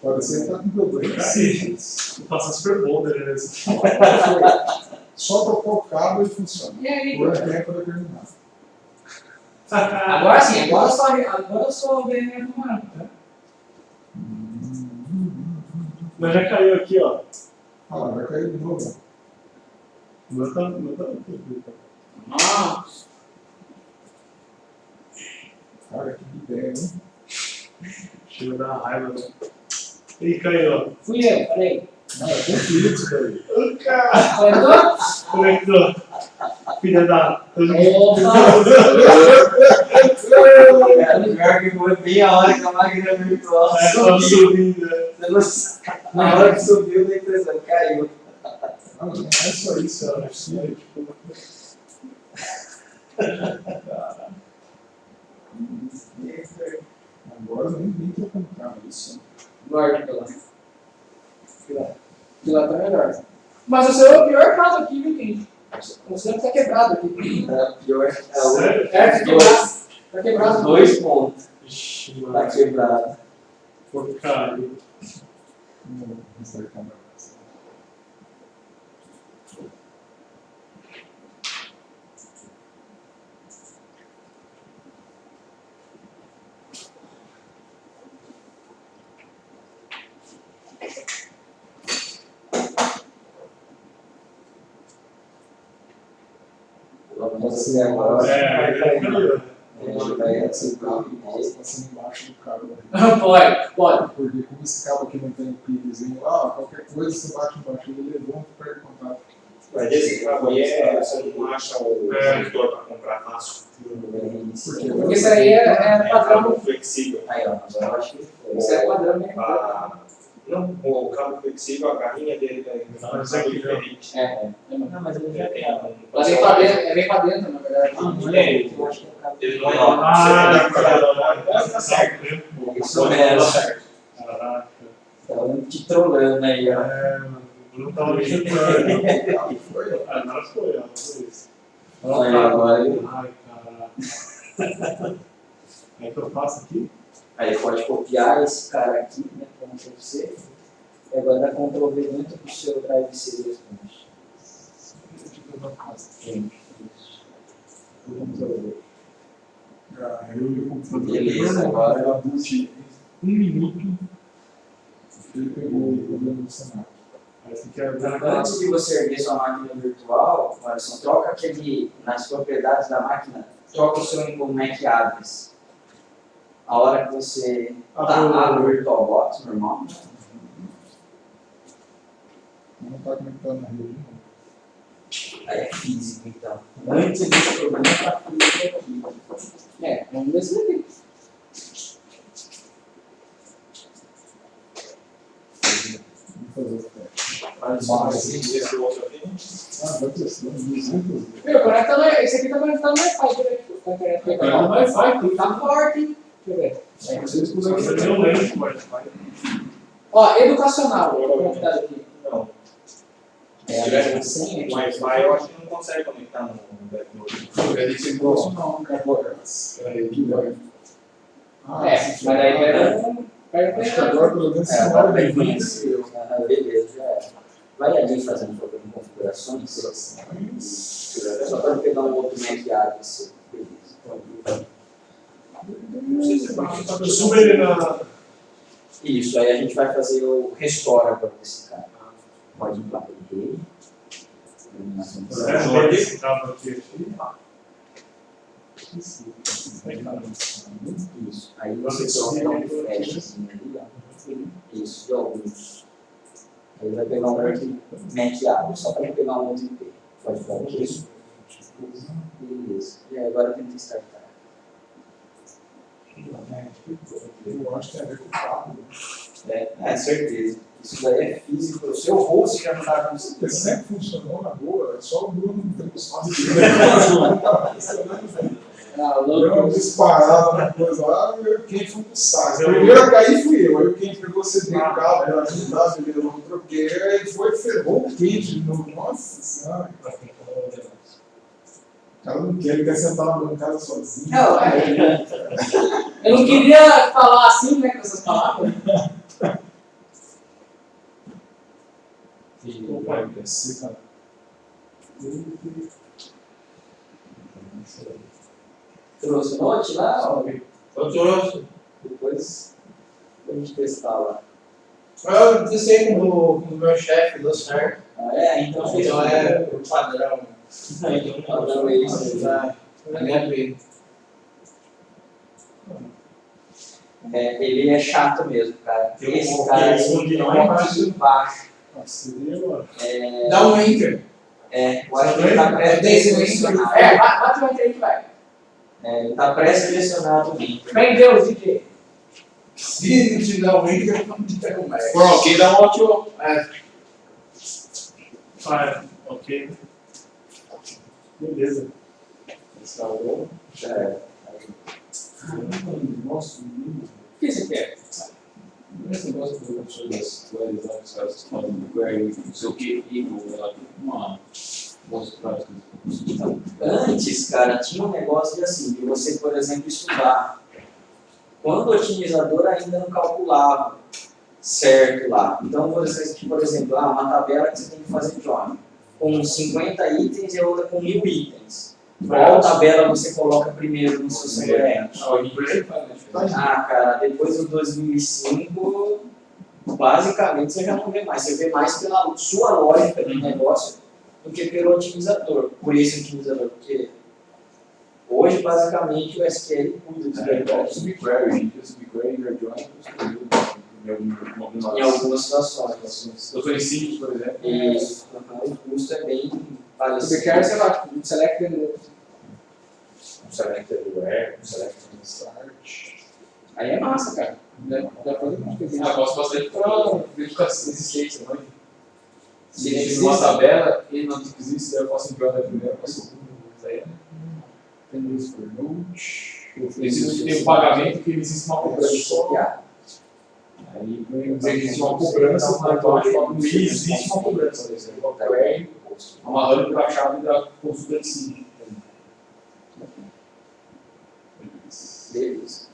Pode ser que está com problema. Sim. Vou passar super bom, né? Só trocar o cabo e funciona. E aí? Por tempo determinado. Agora sim, agora eu sou o BM do Marco, tá? Mas já caiu aqui, ó. Ah lá, vai cair de novo. O meu tá aqui. Nossa. Cara, que ideia, hein? Chega a dar raiva, né? Ih, caiu, ó. Fui eu, peraí. Não, é conflito isso daí. Conector? Conector. Filha da. Opa! Pior que foi bem a hora que a máquina virtual Tá subiu. subindo, né? Você não sabe. Na hora que subiu, deu a impressão, caiu. Não, não é só isso, Cara, cara. isso é tipo. Agora nem trocando cabo, isso. Guarda aquilo lá. Aquilo lá tá melhor. Mas o seu é o pior caso aqui, viu, Kenji? O seu tá quebrado aqui. Pior é o Sério? É, tá quebrado. Tá quebrado. 2 pontos. Ixi, Tá mano. quebrado. Porcaria. Vamos restartar a câmera. Vamos assim agora. É, caiu. A gente vai Esse cabo assim. pode passando embaixo do cabo. Pode. Porque como esse cabo aqui não tem o pigzinho lá, qualquer coisa você bate embaixo, ele levanta e perde contato. Mas esse cabo aí você não acha o conector para comprar fácil. Porque isso aí é padrão. Cabo flexível. Aí, ó, agora eu acho que foi. Isso é padrão mesmo. Não, o cabo flexível, a garrinha dele é Mas aqui, ó. diferente. Não, mas ele já tem. Ela vem pra dentro, é bem pra dentro, na verdade. Não é, eu acho que é o cabo. Ele não é Ah, tá certo. Isso mesmo. Caraca. Tava te trollando aí, ó. É, mano. O Bruno tava me chutando. Foi, ó. Agora foi, ó. Foi isso. Aí, agora ele. Ai, caralho. Aí que eu faço aqui? Aí pode copiar esse cara aqui, né, para um C, e agora dá Ctrl V dentro do seu Drive C 2 pontos. Isso. Ctrl V. Ah, eu e o computador. Beleza, agora. Ela boot 1 minuto. Ele pegou o problema do cenário. Aí você quer ver. Antes de você erguer sua máquina virtual, Alisson, troca aquele, nas propriedades da máquina, troca o seu como MAC address. A hora que você abre o VirtualBox, normal, Não está conectado na rede. aí é físico, então. Antes desse problema, tá físico aqui. Vamos ver se daqui. Vamos fazer o teste. Esse outro aqui. Ah, vai testando 200 vezes. Meu, conecta no. Esse aqui tá conectado no Wi-Fi direito. Tá conectado no Wi-Fi, tá forte, hein? Deixa eu ver. Vocês Você puderem não lembra, pode. Ó, educacional, tá conectado aqui. Não. É, Se tiver mas sem com Wi-Fi, eu acho que não consegue conectar no backboard. Ele tem profissional, né, cara? Peraí, que vai. Mas daí pega Acho que agora pelo menos É, esse agora nome vai é vir. venceu. Beleza, já era. Vai ali fazendo problema de configurações. Só para pegar um outro Mac address. Beleza. Não sei se você pode. Suba ele na. Isso, aí a gente vai fazer o restore agora desse cara. Pode ir para ele. Iluminação de céu. Esse cabo aqui. Isso. Aí você só dá um flash ali, ó. Isso, de alguns. Aí vai pegar um outro Mac address, só para pegar um outro IP. Pode falar isso. Beleza. E aí agora tenta startar. Eu acho que tem a ver com o cabo. É certeza. Isso daí é físico. O seu host já não está Porque sempre funcionou na boa, é só o Bruno que tem os passos. Deu uma disparada na coisa lá, quem foi pro saco. Primeiro a cair fui eu, aí quem pegou CD, o cabo, ela ajudava, eu não troquei, aí foi, ferrou o quente de novo. Nossa senhora. O cara não quer, ele quer sentar na bancada sozinho. Não, eu não queria falar assim, né, com essas palavras. Vai descer, cara. Trouxe o note lá, ó. Eu trouxe. Depois a gente testar lá. Eu testei com o meu chefe, deu certo. Ah, é? Então fez Então é o padrão. Então padrão é isso. Ele é chato mesmo, cara. Tem Esse cara esconde não lá é embaixo. aqui embaixo. Dá um enter. Eu acho que ele tá pré-selecionado. Bate o enter aí que vai. Ele tá pré-selecionado o link. Vem Deus, DJ. Se não te dá um enter, eu não te pego mais. Por ok, dá um ótimo. Ok. Beleza. Instalou. Nossa, O que você quer? esse negócio que eu professor das queries lá, os caras falam do query, não sei o que, equal, ela tem uma boas práticas. Antes, cara, tinha um negócio de assim, de você, por exemplo, estudar. Quando o otimizador ainda não calculava certo lá. Então, você, por exemplo, uma tabela que você tem que fazer join com 50 itens e a outra com 1000 itens. Qual tabela você coloca primeiro no seu CRM? Cara, depois do 2005, basicamente você já não vê mais. Você vê mais pela sua lógica de negócio do que pelo otimizador. Por esse otimizador, porque hoje, basicamente, o SQL cuida dos negócios. Subquery, e join, Em algumas situações. Situações simples, por exemplo. Isso. O custo é bem parecido. Você quer, sei lá, select the Select everywhere, select start. Aí é massa, cara. Dá pra fazer muita coisa. Eu gosto bastante para verificar existência, não é? Se existe uma tabela e não existe, eu posso entrar na primeira, posso sair. Tem isso por note. Existe tem um pagamento que existe uma cobrança. Aí existe uma cobrança, não existe uma cobrança. Por exemplo, amarrando para a chave da consulta de si. Beleza.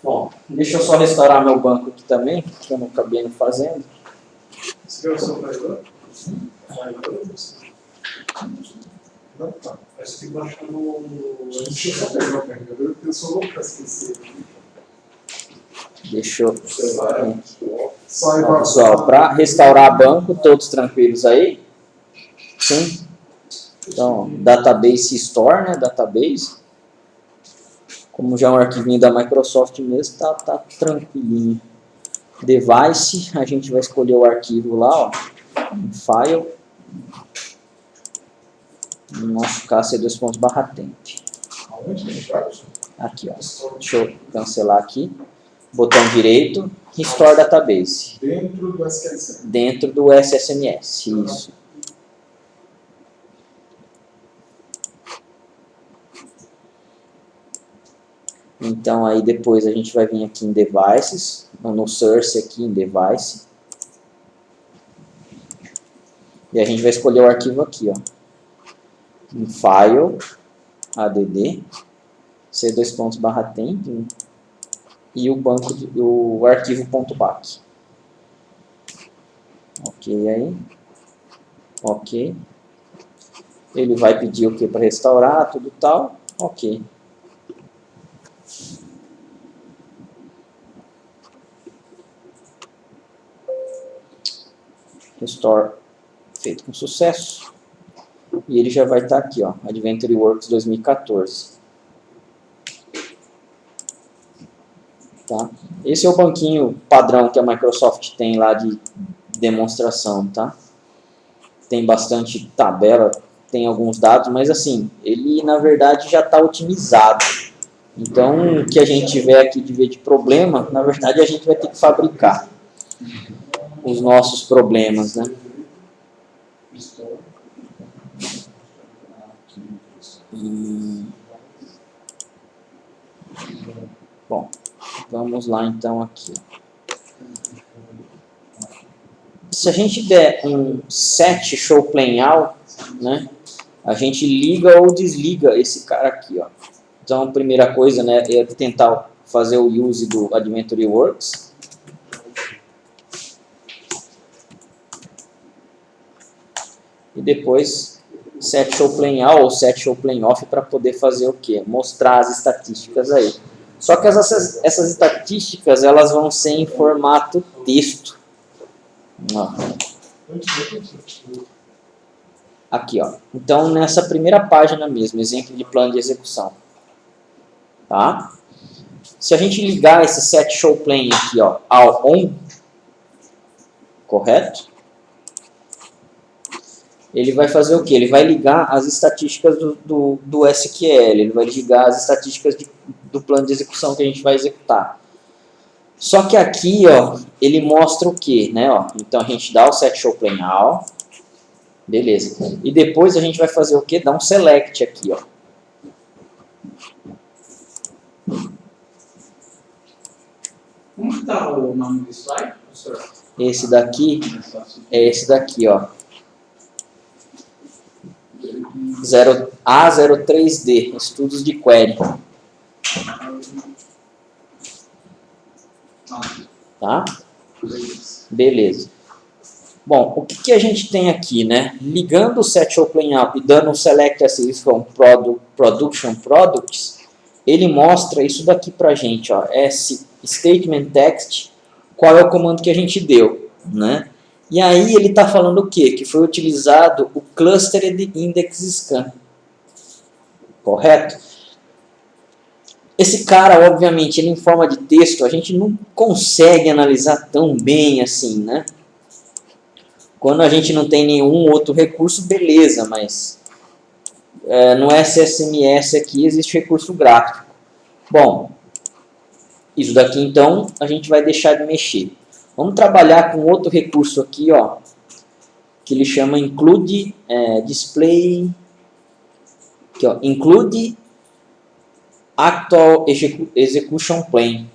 Bom, deixa eu só restaurar meu banco aqui também, que eu não acabei fazendo. Você quer o seu carregador? Não, tá. Aí você tem que baixar no. Deixa eu só pegar o carregador, porque eu sou louco pra esquecer. Deixa eu. Sai, Bom, pessoal, para restaurar banco, todos tranquilos aí? Sim? Então, database store, né? Database. Como já é um arquivinho da Microsoft mesmo, tá tranquilinho. Device, a gente vai escolher o arquivo lá, ó. File. No nosso caso é .temp. Aonde que a gente vai? Aqui, ó. Deixa eu cancelar aqui. Botão direito, Restore Database. Dentro do SQL. Dentro do SSMS, isso. Então aí depois a gente vai vir aqui em Devices, no Source aqui em Device. E a gente vai escolher o arquivo aqui, ó. Em File, add, c2.temp e o banco do arquivo .back. Ok aí. Ok. Ele vai pedir o que para restaurar, tudo tal. Ok. Restore feito com sucesso. E ele já vai estar aqui, ó, Adventure Works 2014. Tá? Esse é o banquinho padrão que a Microsoft tem lá de demonstração, tá? Tem bastante tabela, tem alguns dados, mas assim, ele na verdade já está otimizado. Então, o que a gente tiver aqui de ver de problema, na verdade a gente vai ter que fabricar. os nossos problemas, né? Bom, vamos lá então aqui. Se a gente der um set show plain out, né, a gente liga ou desliga esse cara aqui, ó. Então, a primeira coisa, né, é tentar fazer o use do Adventure Works. E depois set show plain out ou set show plain off para poder fazer o quê? Mostrar as estatísticas aí. Só que essas estatísticas elas vão ser em formato texto. Ó. Aqui, ó. Então, nessa primeira página mesmo, exemplo de plano de execução. Tá? Se a gente ligar esse set show plain aqui, ó, ao on, correto? Ele vai fazer o quê? Ele vai ligar as estatísticas do SQL, ele vai ligar as estatísticas do plano de execução que a gente vai executar. Só que aqui, ó, ele mostra o quê, né? Ó, então a gente dá o set show plain out, beleza. E depois a gente vai fazer o quê? Dá um select aqui, ó. Como está o nome do slide, professor? Esse daqui é esse daqui, ó. A03D, estudos de query. Tá? Beleza. Bom, o que a gente tem aqui, né? Ligando o set show plain out e dando um select as from production products, ele mostra isso daqui pra gente, ó. Esse statement text, qual é o comando que a gente deu, né? E aí ele está falando o quê? Que foi utilizado o Clustered Index Scan. Correto? Esse cara, obviamente, ele em forma de texto, a gente não consegue analisar tão bem assim, né? Quando a gente não tem nenhum outro recurso, beleza, mas no SSMS aqui existe recurso gráfico. Bom, isso daqui então a gente vai deixar de mexer. Vamos trabalhar com outro recurso aqui, ó, que ele chama include display, aqui, ó, include actual execution plan.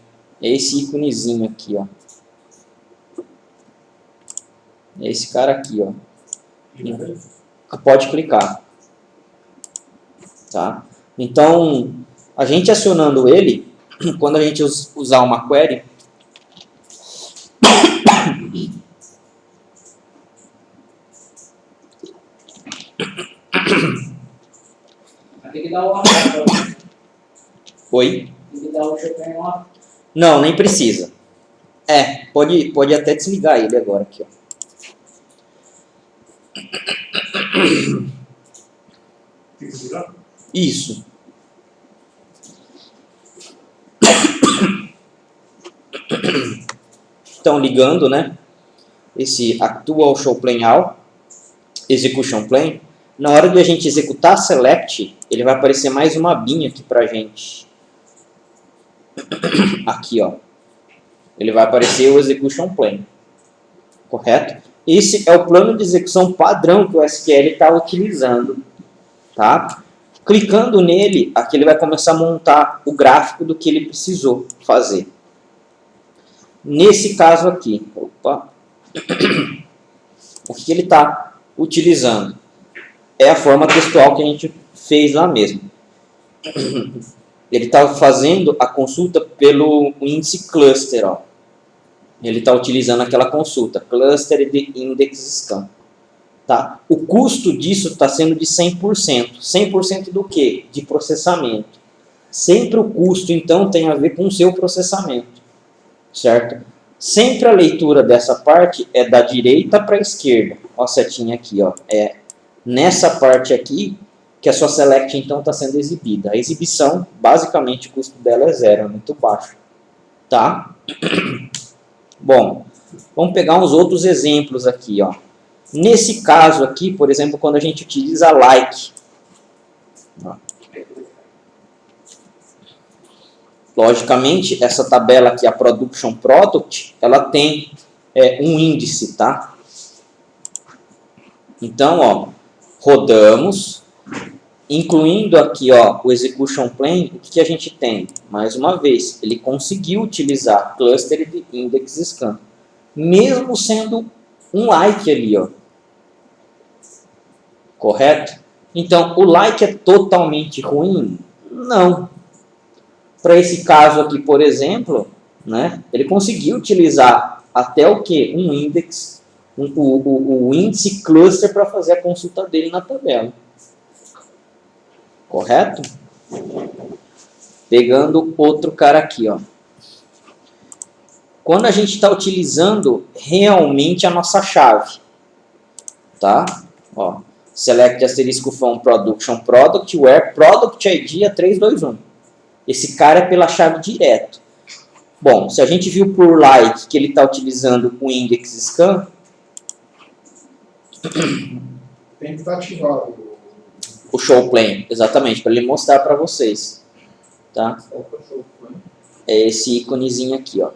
É esse íconezinho aqui, ó. É esse cara aqui, ó. Pode clicar. Tá? Então, a gente acionando ele, quando a gente usar uma query, Tem que dar o off. Oi? Tem que dar o show plain off. Não, nem precisa. Pode até desligar ele agora aqui, ó. Tem que desligar? Isso. Então, ligando, né? Esse actual show plain out, execution plan, na hora de a gente executar select, ele vai aparecer mais uma abinha aqui pra gente. Aqui, ó. Ele vai aparecer o execution plan. Correto? Esse é o plano de execução padrão que o SQL está utilizando. Tá? Clicando nele, aqui ele vai começar a montar o gráfico do que ele precisou fazer. Nesse caso aqui, opa, o que ele está utilizando é a forma textual que a gente fez lá mesmo. Ele está fazendo a consulta pelo índice cluster, ó. Ele está utilizando aquela consulta, Clustered Index Scan. Tá? O custo disso está sendo de 100%. 100% do quê? De processamento. Sempre o custo, então, tem a ver com o seu processamento. Certo? Sempre a leitura dessa parte é da direita para a esquerda. Ó a setinha aqui, ó. É nessa parte aqui que a sua select, então, está sendo exibida. A exibição, basicamente, o custo dela é zero, é muito baixo. Tá? Bom, vamos pegar uns outros exemplos aqui, ó. Nesse caso aqui, por exemplo, quando a gente utiliza like. Ó. Logicamente, essa tabela aqui, a Production Product, ela tem um índice, tá? Então, ó, rodamos, incluindo aqui, ó, o execution plane, o que a gente tem? Mais uma vez, ele conseguiu utilizar clustered index scan, mesmo sendo um like ali, ó. Correto? Então, o like é totalmente ruim? Não. Para esse caso aqui, por exemplo, né, ele conseguiu utilizar até o que? Um index, o índice cluster para fazer a consulta dele na tabela. Correto? Pegando outro cara aqui, ó. Quando a gente está utilizando realmente a nossa chave, tá? Ó, select asterisco from production product where product ID é 321. Esse cara é pela chave direto. Bom, se a gente viu por like que ele está utilizando o index scan, Tem que estar ativado. o show plane, exatamente, para ele mostrar para vocês, tá? É esse íconezinho aqui, ó.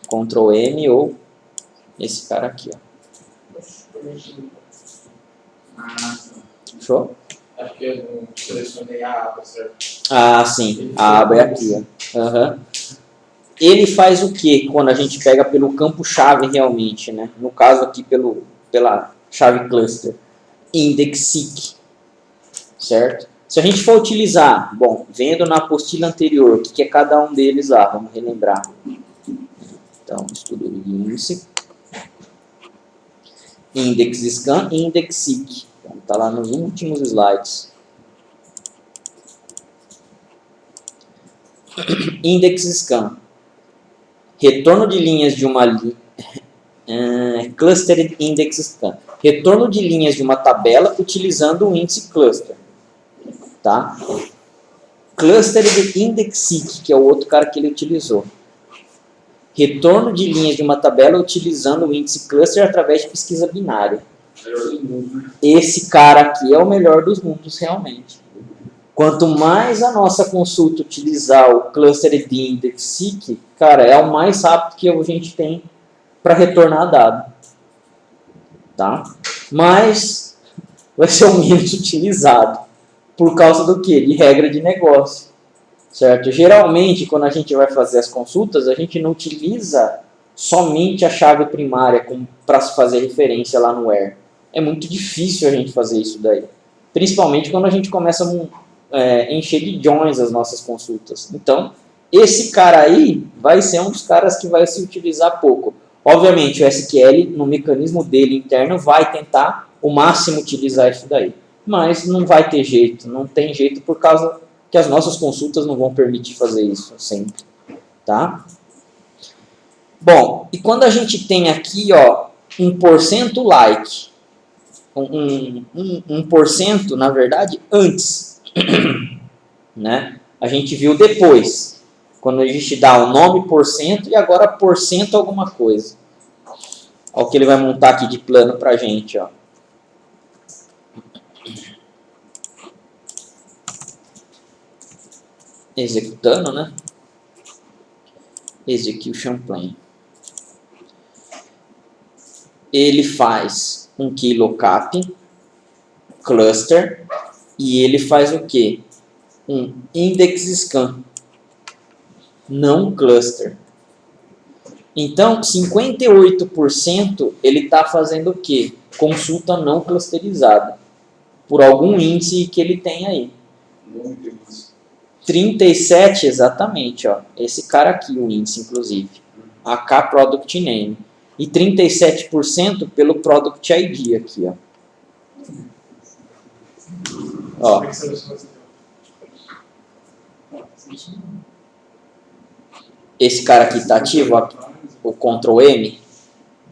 Ctrl M ou esse cara aqui, ó. Show? Acho que eu não selecionei a aba, certo? Ah, sim. A aba é aqui, ó. Uhum. Ele faz o que quando a gente pega pelo campo-chave realmente, né? No caso aqui pela chave cluster. Index seek. Certo? Se a gente for utilizar, bom, vendo na apostila anterior, o que é cada um deles lá, vamos relembrar. Então, estudo de índice. Index scan e index seek. Está lá nos últimos slides. Index scan. Retorno de linhas de uma clustered index scan. Retorno de linhas de uma tabela utilizando o índice cluster. Tá? Clustered index seek, que é o outro cara que ele utilizou. Retorno de linhas de uma tabela utilizando o índice cluster através de pesquisa binária. Esse cara aqui é o melhor dos mundos realmente. Quanto mais a nossa consulta utilizar o Clustered Index Seek, cara, é o mais rápido que a gente tem para retornar dado. Tá? Mas vai ser o menos utilizado. Por causa do quê? De regra de negócio. Certo? Geralmente, quando a gente vai fazer as consultas, a gente não utiliza somente a chave primária para se fazer referência lá no where. É muito difícil a gente fazer isso daí. Principalmente quando a gente começa a encher de joins as nossas consultas. Então, esse cara aí vai ser um dos caras que vai se utilizar pouco. Obviamente, o SQL, no mecanismo dele interno, vai tentar o máximo utilizar isso daí. Mas não vai ter jeito, não tem jeito por causa que as nossas consultas não vão permitir fazer isso sempre. Tá? Bom, e quando a gente tem aqui, ó, 1% like, 1%, na verdade, antes, né? A gente viu depois, quando a gente dá o nome % e agora % alguma coisa. Olha o que ele vai montar aqui de plano pra gente, ó. Executando, né? Execution plane. Ele faz um key lookup, cluster, e ele faz o quê? Um index scan, não cluster. Então, 58% ele está fazendo o quê? Consulta não clusterizada, por algum índice que ele tem aí. 37, exatamente, ó, esse cara aqui, o índice, inclusive. AK Product Name. E 37% pelo Product ID aqui, ó. Ó. Esse cara aqui está ativo, ó, o Ctrl M.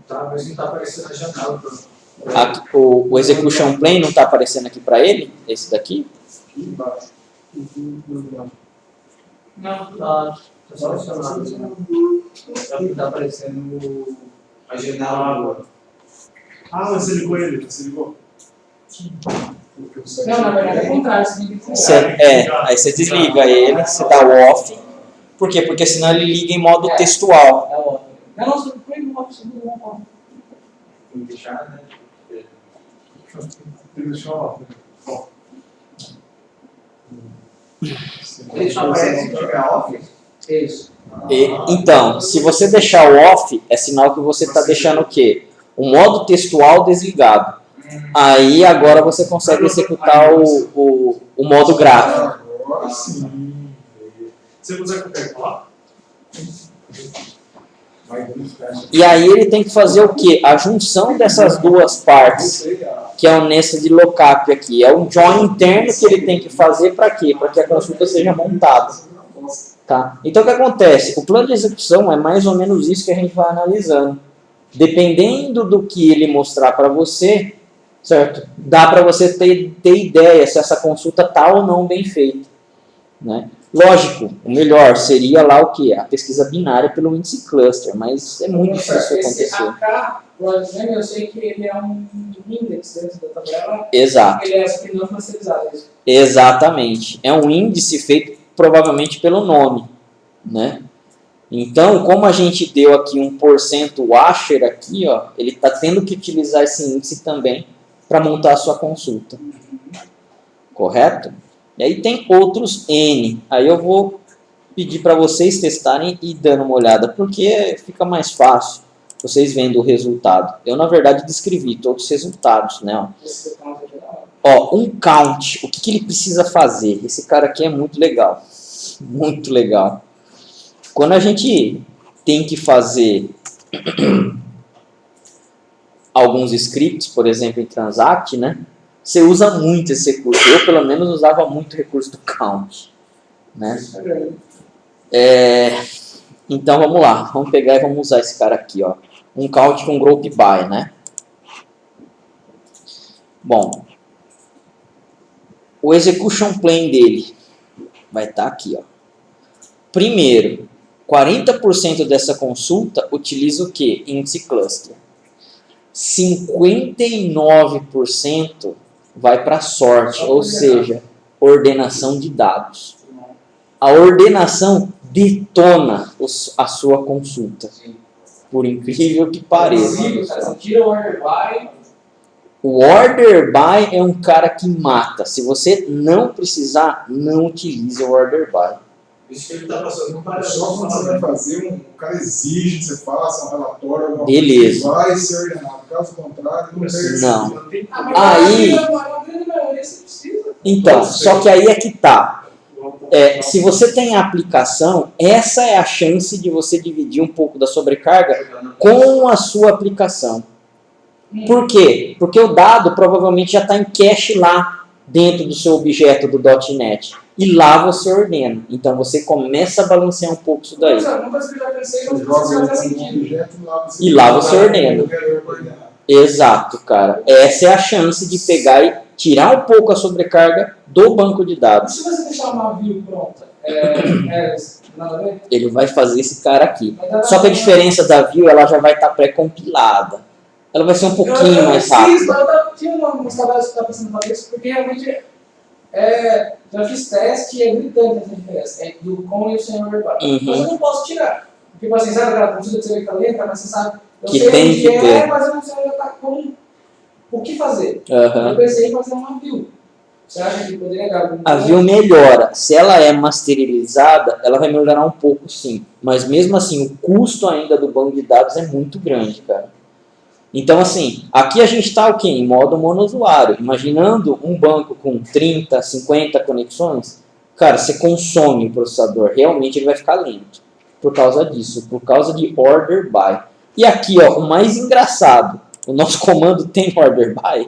Tá, mas não está aparecendo a janela. Aqui, o Execution Plane não está aparecendo aqui para ele? Esse daqui? Não, tá selecionado. Está aparecendo a janela. Ah, você ligou ele, você ligou? Não, na verdade é o contrário. Você tem que Aí você desliga ele, você dá o off. Por quê? Porque senão ele liga em modo textual. Não, você põe no modo deixar, né? Tem que deixar lá. Ó. Ele só aparece se tiver off? Isso. Então, se você deixar o off, é sinal que você está deixando o quê? O modo textual desligado. Aí agora você consegue executar o modo gráfico. Agora sim. Você consegue confirmar? E aí ele tem que fazer o quê? A junção dessas duas partes, que é o nested lookup aqui. É um join interno que ele tem que fazer para quê? Para que a consulta seja montada. Tá? Então o que acontece? O plano de execução é mais ou menos isso que a gente vai analisando. Dependendo do que ele mostrar para você, certo? Dá para você ter ideia se essa consulta está ou não bem feita. Né? Lógico, o melhor seria lá o que? A pesquisa binária pelo índice cluster, mas é muito difícil acontecer. Esse AK, eu sei que ele é um índice dentro da tabela. Exato. Ele é não masterizado. Exatamente. É um índice feito provavelmente pelo nome, né? Então, como a gente deu aqui um % washer aqui, ó, ele está tendo que utilizar esse índice também para montar a sua consulta. Correto? E aí tem outros N. Aí eu vou pedir para vocês testarem e dando uma olhada, porque fica mais fácil vocês vendo o resultado. Eu, na verdade, descrevi todos os resultados, né? Ó, um count. O que ele precisa fazer? Esse cara aqui é muito legal. Muito legal. Quando a gente tem que fazer alguns scripts, por exemplo, em Transact, né? Você usa muito esse recurso. Eu, pelo menos, usava muito o recurso do count. Né? Então, vamos lá. Vamos pegar e vamos usar esse cara aqui. Ó. Um count com group by. Né? Bom, o execution plan dele vai estar aqui. Ó. Primeiro, 40% dessa consulta utiliza o quê? Índice cluster. 59% vai para sorte, ou seja, ordenação de dados. A ordenação detona a sua consulta, por incrível que pareça. Você tira o order by. O order by é um cara que mata. Se você não precisar, não utilize o order by. Isso que ele está passando não parece. Só quando você vai fazer, o cara exige que você faça um relatório, alguma Beleza. coisa, vai ser ordenado. Caso contrário, não tem. Não. Aí. Então, só que aí é que tá. Se você tem a aplicação, essa é a chance de você dividir um pouco da sobrecarga com a sua aplicação. Por quê? Porque o dado provavelmente já está em cache lá dentro do seu objeto do .NET. E lá você ordena. Então você começa a balancear um pouco isso daí. E lá você ordena. Exato, cara. Essa é a chance de pegar e tirar um pouco a sobrecarga do banco de dados. Se você deixar uma view pronta, nada a ver? Ele vai fazer esse cara aqui. Só que a diferença da view, ela já vai estar pré-compilada. Ela vai ser um pouquinho mais rápida. Eu tinha umas tabelas que eu estava pensando fazer isso, porque realmente já fiz teste e é gritante essa diferença. É do com e o sem overbuy. Mas eu não posso tirar. Tipo assim, sabe aquela consulta que você vê que tá lenta, mas você sabe. Eu Que sei tem onde que ter. mas eu não sei onde tá com o que fazer. Uhum. Eu pensei em fazer uma view. Você acha que poderia dar algum A view melhora. Se ela é masterizada, ela vai melhorar um pouco, sim. Mas mesmo assim, o custo ainda do banco de dados é muito grande, cara. Então, assim, aqui a gente está o quê? Em modo monousuário. Imaginando um banco com 30, 50 conexões, cara, você consome o processador. Realmente ele vai ficar lento. Por causa disso. Por causa de order by. E aqui, ó, o mais engraçado. O nosso comando tem order by?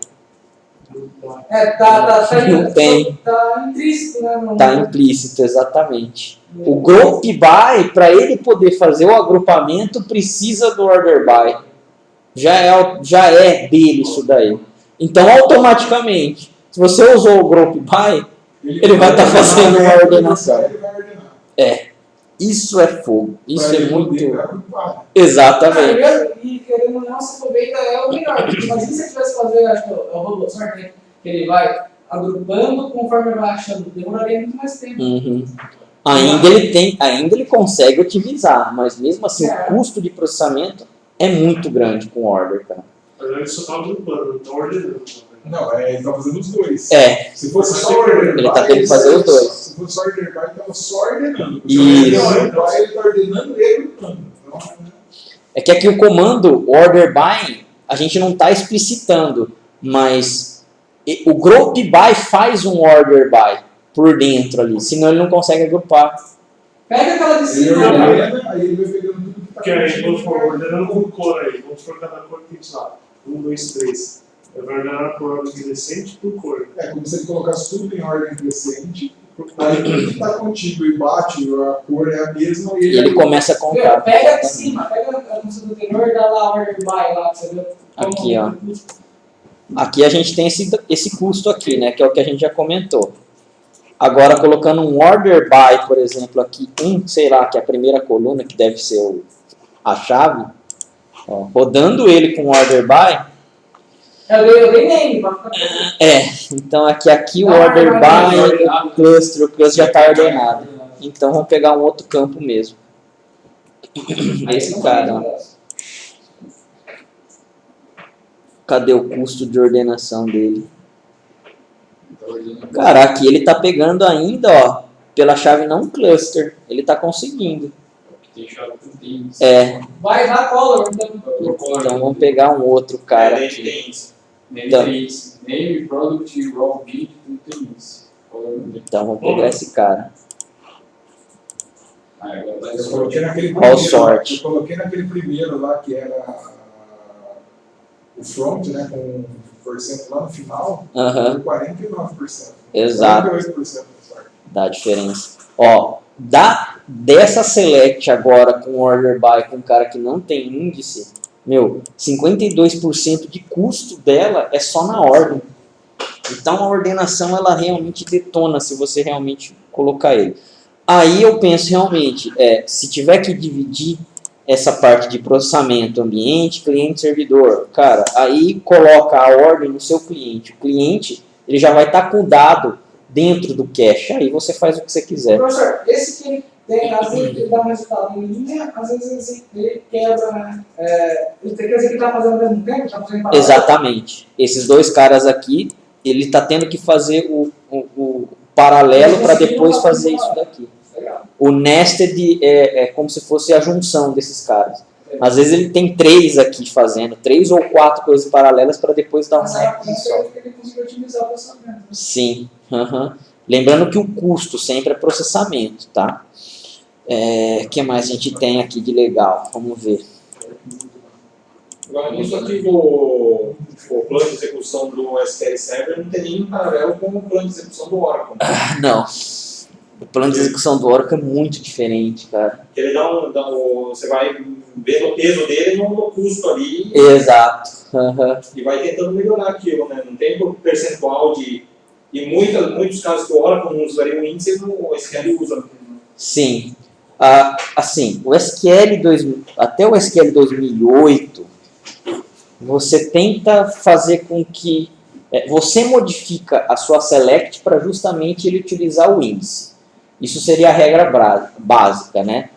Não tem. Tá implícito, né? Está implícito, exatamente. O group by, para ele poder fazer o agrupamento, precisa do order by. Já é dele isso daí. Então, automaticamente, se você usou o group by, ele vai estar fazendo uma ordenação. Isso é fogo. Isso é muito... Exatamente. E querendo ou não, se for bem, é o melhor. Imagina se você tivesse fazer, acho que é o robô sorte, né? Que ele vai agrupando conforme vai achando. Demoraria muito mais tempo. Uhum. Ainda ele consegue otimizar, mas mesmo assim o custo de processamento é muito grande com order, cara. Mas ele só tá agrupando, não tá ordenando. Não, ele tá fazendo os dois. É, Se fosse só order by, ele tá tendo que fazer os dois. Se fosse só order by, ele tava só ordenando. Isso. Se order by, ele tá ordenando e agrupando. Então, é que aqui o comando order by a gente não está explicitando, mas o group by faz um order by por dentro ali, senão ele não consegue agrupar. Pega aquela de ele cima, né? ordena, aí ele vai pegando tudo que tá Porque aí, acontecendo. vamos supor, ordenando por cor aí. Vamos supor cada cor que tem lá. 1, 2, 3. Eu vou ordenar por ordem crescente por cor. É como se ele colocasse tudo em ordem crescente, aí tudo que está contigo e bate, a cor é a mesma E ele começa a contar. Pega de cima, pega a música do tenor e dá lá order by lá, você vê. Aqui, ó. Aqui a gente tem esse custo aqui, né, que é o que a gente já comentou. Agora, colocando um order by, por exemplo, aqui, sei lá, que é a primeira coluna, que deve ser a chave, ó, rodando ele com order by, Eu dei name pra ficar. então aqui o order by, o cluster já está ordenado. Então vamos pegar um outro campo mesmo. Esse cara, ó. Cadê o custo de ordenação dele? Cara, aqui ele tá pegando ainda, ó, pela chave não cluster. Ele tá conseguindo. Tem chave com themes. Vai dar color, então. Então vamos pegar um outro cara Aí aqui. tem isso. Name Tá. tem isso. Name, product, raw, bid, tudo tem isso. Color não tem. Então vamos pegar esse cara. Ah, agora vai Eu coloquei naquele Qual primeiro, sorte? eu coloquei naquele primeiro lá que era o front, né, com porcento lá no final, Aham, deu 49%. exato. 48% de sorte. Dá a diferença. Ó, dessa select agora com order by com um cara que não tem índice, meu, 52% de custo dela é só na ordem. Então a ordenação ela realmente detona se você realmente colocar ele. Aí eu penso realmente, se tiver que dividir essa parte de processamento, ambiente, cliente, servidor, cara, aí coloca a ordem no seu cliente. O cliente ele já vai estar com o dado dentro do cache. Aí você faz o que você quiser. Professor, esse que ele tem, às vezes ele dá um resultado em linha, às vezes ele quebra, né? Ele quer dizer que ele está fazendo ao mesmo tempo, está fazendo paralelo. Exatamente. Esses dois caras aqui, ele está tendo que fazer o paralelo para depois fazer isso daqui. Legal. O nested é como se fosse a junção desses caras. Às vezes ele tem 3 aqui fazendo, 3 ou 4 coisas paralelas para depois dar um Mas nexo só. ele conseguiu otimizar o processamento. Sim. Uhum. Lembrando que o custo sempre é processamento, tá? Que mais a gente tem aqui de legal? Vamos ver. Agora, isso aqui o plano de execução do SQL Server não tem nenhum paralelo com o plano de execução do Oracle. Não. O plano de execução do Oracle é muito diferente, cara. Porque ele você vai vendo o peso dele no custo ali Exato. Uhum. e vai tentando melhorar aquilo, né? Não tem percentual de... E muitos casos que o Oracle não usaria o índice, o SQL usa. Sim. Assim, até o SQL 2008, você tenta fazer com que... você modifica a sua select para justamente ele utilizar o índice. Isso seria a regra básica, né?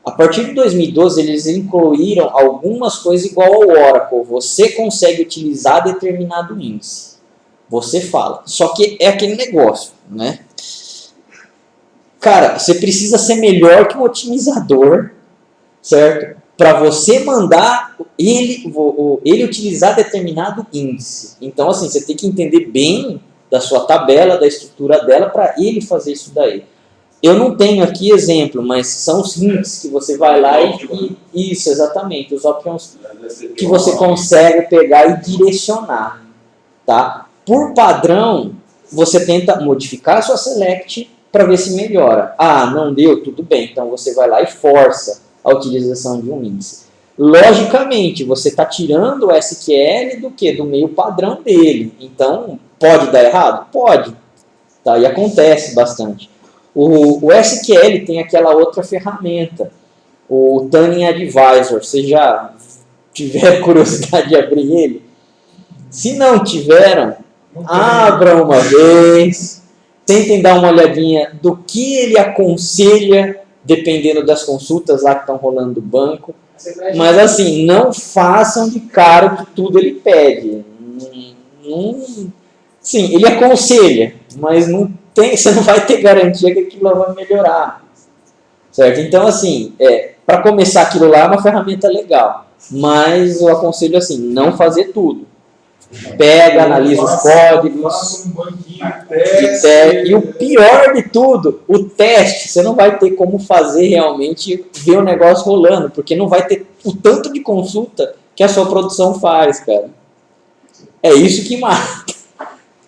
A partir de 2012, eles incluíram algumas coisas igual ao Oracle. Você consegue utilizar determinado índice. Você fala. Só que é aquele negócio, né? Cara, você precisa ser melhor que um otimizador, certo? Para você mandar ele utilizar determinado índice. Então, assim, você tem que entender bem da sua tabela, da estrutura dela, para ele fazer isso daí. Eu não tenho aqui exemplo, mas são os hints que você vai lá isso, exatamente, os options que você consegue pegar e direcionar, tá? Por padrão, você tenta modificar a sua select para ver se melhora. Ah, não deu, tudo bem, então você vai lá e força a utilização de um índice. Logicamente, você está tirando o SQL do quê? Do meio padrão dele. Então, pode dar errado? Pode. Tá? E acontece bastante. O SQL tem aquela outra ferramenta, o Tuning Advisor. Você já tiver curiosidade de abrir ele? Se não tiveram, abram uma vez, tentem dar uma olhadinha do que ele aconselha, dependendo das consultas lá que estão rolando do banco. Você pede- Mas assim, não façam de cara que tudo ele pede. Sim, ele aconselha, mas não tem, você não vai ter garantia que aquilo vai melhorar. Certo? Então, assim, para começar aquilo lá é uma ferramenta legal. Mas eu aconselho assim, não fazer tudo. Pega, analisa os códigos. Faça um banquinho de teste. E o pior de tudo, o teste, você não vai ter como fazer realmente ver o negócio rolando, porque não vai ter o tanto de consulta que a sua produção faz, cara. É isso que mata.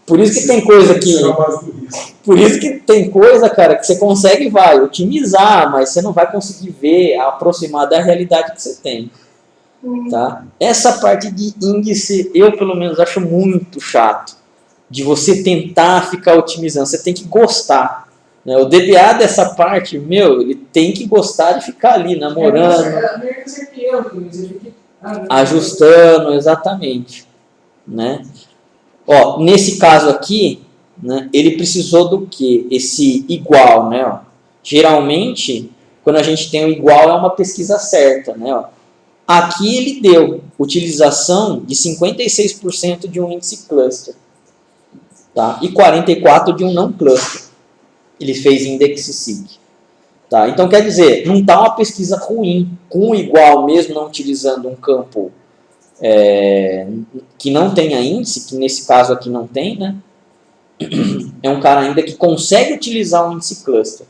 Por isso que tem coisa que... Essa é a base do risco. Por isso que tem coisa, cara, que você consegue, otimizar, mas você não vai conseguir ver, aproximar da realidade que você tem. Tá? Essa parte de índice, eu pelo menos acho muito chato. De você tentar ficar otimizando. Você tem que gostar. Né? O DBA dessa parte, ele tem que gostar de ficar ali, namorando, ajustando, exatamente. Né? Ó, nesse caso aqui, né, ele precisou do quê? Esse igual, né? Ó. Geralmente, quando a gente tem o igual, é uma pesquisa certa, né? Ó. Aqui ele deu utilização de 56% de um índice cluster, tá? E 44% de um não cluster. Ele fez index-seek. Tá? Então, quer dizer, não está uma pesquisa ruim, com o igual mesmo, não utilizando um campo que não tenha índice, que nesse caso aqui não tem, né? É um cara ainda que consegue utilizar um índice cluster.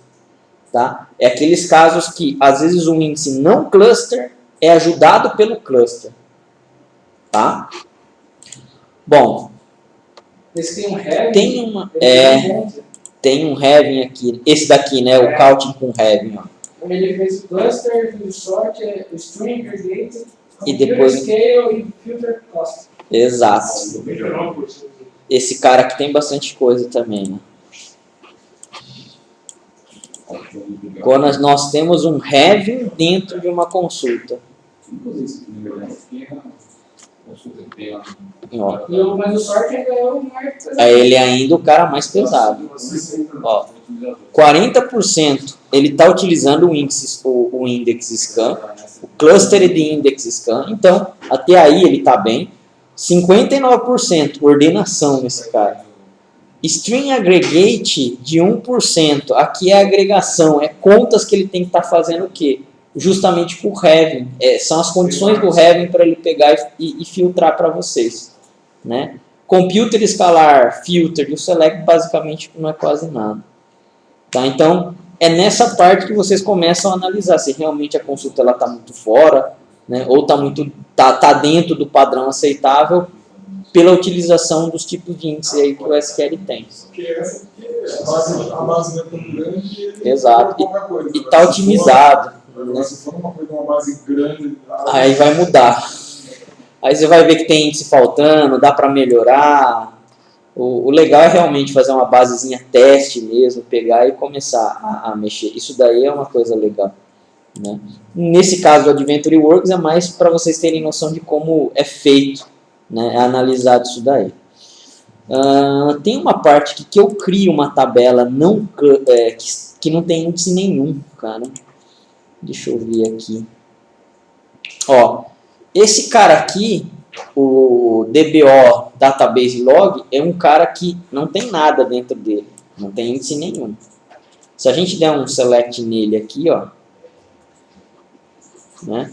Tá? É aqueles casos que, às vezes, um índice não cluster é ajudado pelo cluster. Tá? Bom, Esse tem um heavy. Tem um having aqui. Esse daqui, né? O counting com having. Ó. Ele fez o cluster, o sort, o string, aggregate, E computer depois- scale e filter cost. Exato. 99%. Esse cara aqui tem bastante coisa também. Né? Quando nós temos um having dentro de uma consulta. Ó, Mas o sort ainda é o mais pesado. aí ele é ainda o cara mais pesado. Ó, 40% ele está utilizando o index scan, o cluster de index scan. Então, até aí ele está bem. 59% ordenação nesse cara. String aggregate de 1%. Aqui é agregação, é contas que ele tem que estar fazendo o quê? Justamente por having. São as condições do having para ele pegar e filtrar para vocês. Né? Computer escalar, filter e o select basicamente não é quase nada. Tá? Então, é nessa parte que vocês começam a analisar se realmente a consulta está muito fora, né? Ou tá dentro do padrão aceitável pela utilização dos tipos de índice aí que o SQL tem. Porque essa aqui, a base não é tão grande. Ele Exato. faz qualquer coisa, E né? está otimizado. Agora, se for uma base grande, Aí vai mudar. Aí você vai ver que tem índice faltando, dá para melhorar. O legal é realmente fazer uma basezinha teste mesmo, pegar e começar a mexer. Isso daí é uma coisa legal. Né? Nesse caso do Adventure Works é mais para vocês terem noção de como é feito, né? É analisado isso daí. Tem uma parte aqui que eu crio uma tabela que não tem índice nenhum, cara. Deixa eu ver aqui. Ó, esse cara aqui, o DBO Database Log, é um cara que não tem nada dentro dele. Não tem índice nenhum. Se a gente der um select nele aqui, ó, né,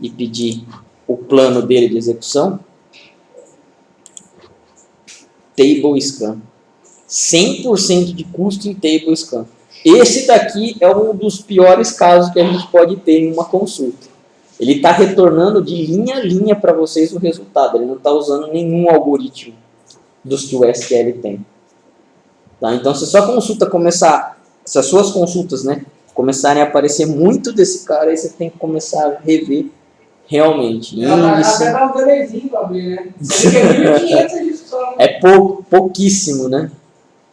e pedir o plano dele de execução, Table Scan. 100% de custo em Table Scan. Esse daqui é um dos piores casos que a gente pode ter em uma consulta. Ele está retornando de linha a linha para vocês o resultado. Ele não está usando nenhum algoritmo dos que o SQL tem. Tá? Então, se sua consulta começar, se as suas consultas, né, começarem a aparecer muito desse cara, aí você tem que começar a rever realmente. Índice. Até dá um delayzinho pra abrir, né? Você quer 1500 de só. É pouquíssimo, né?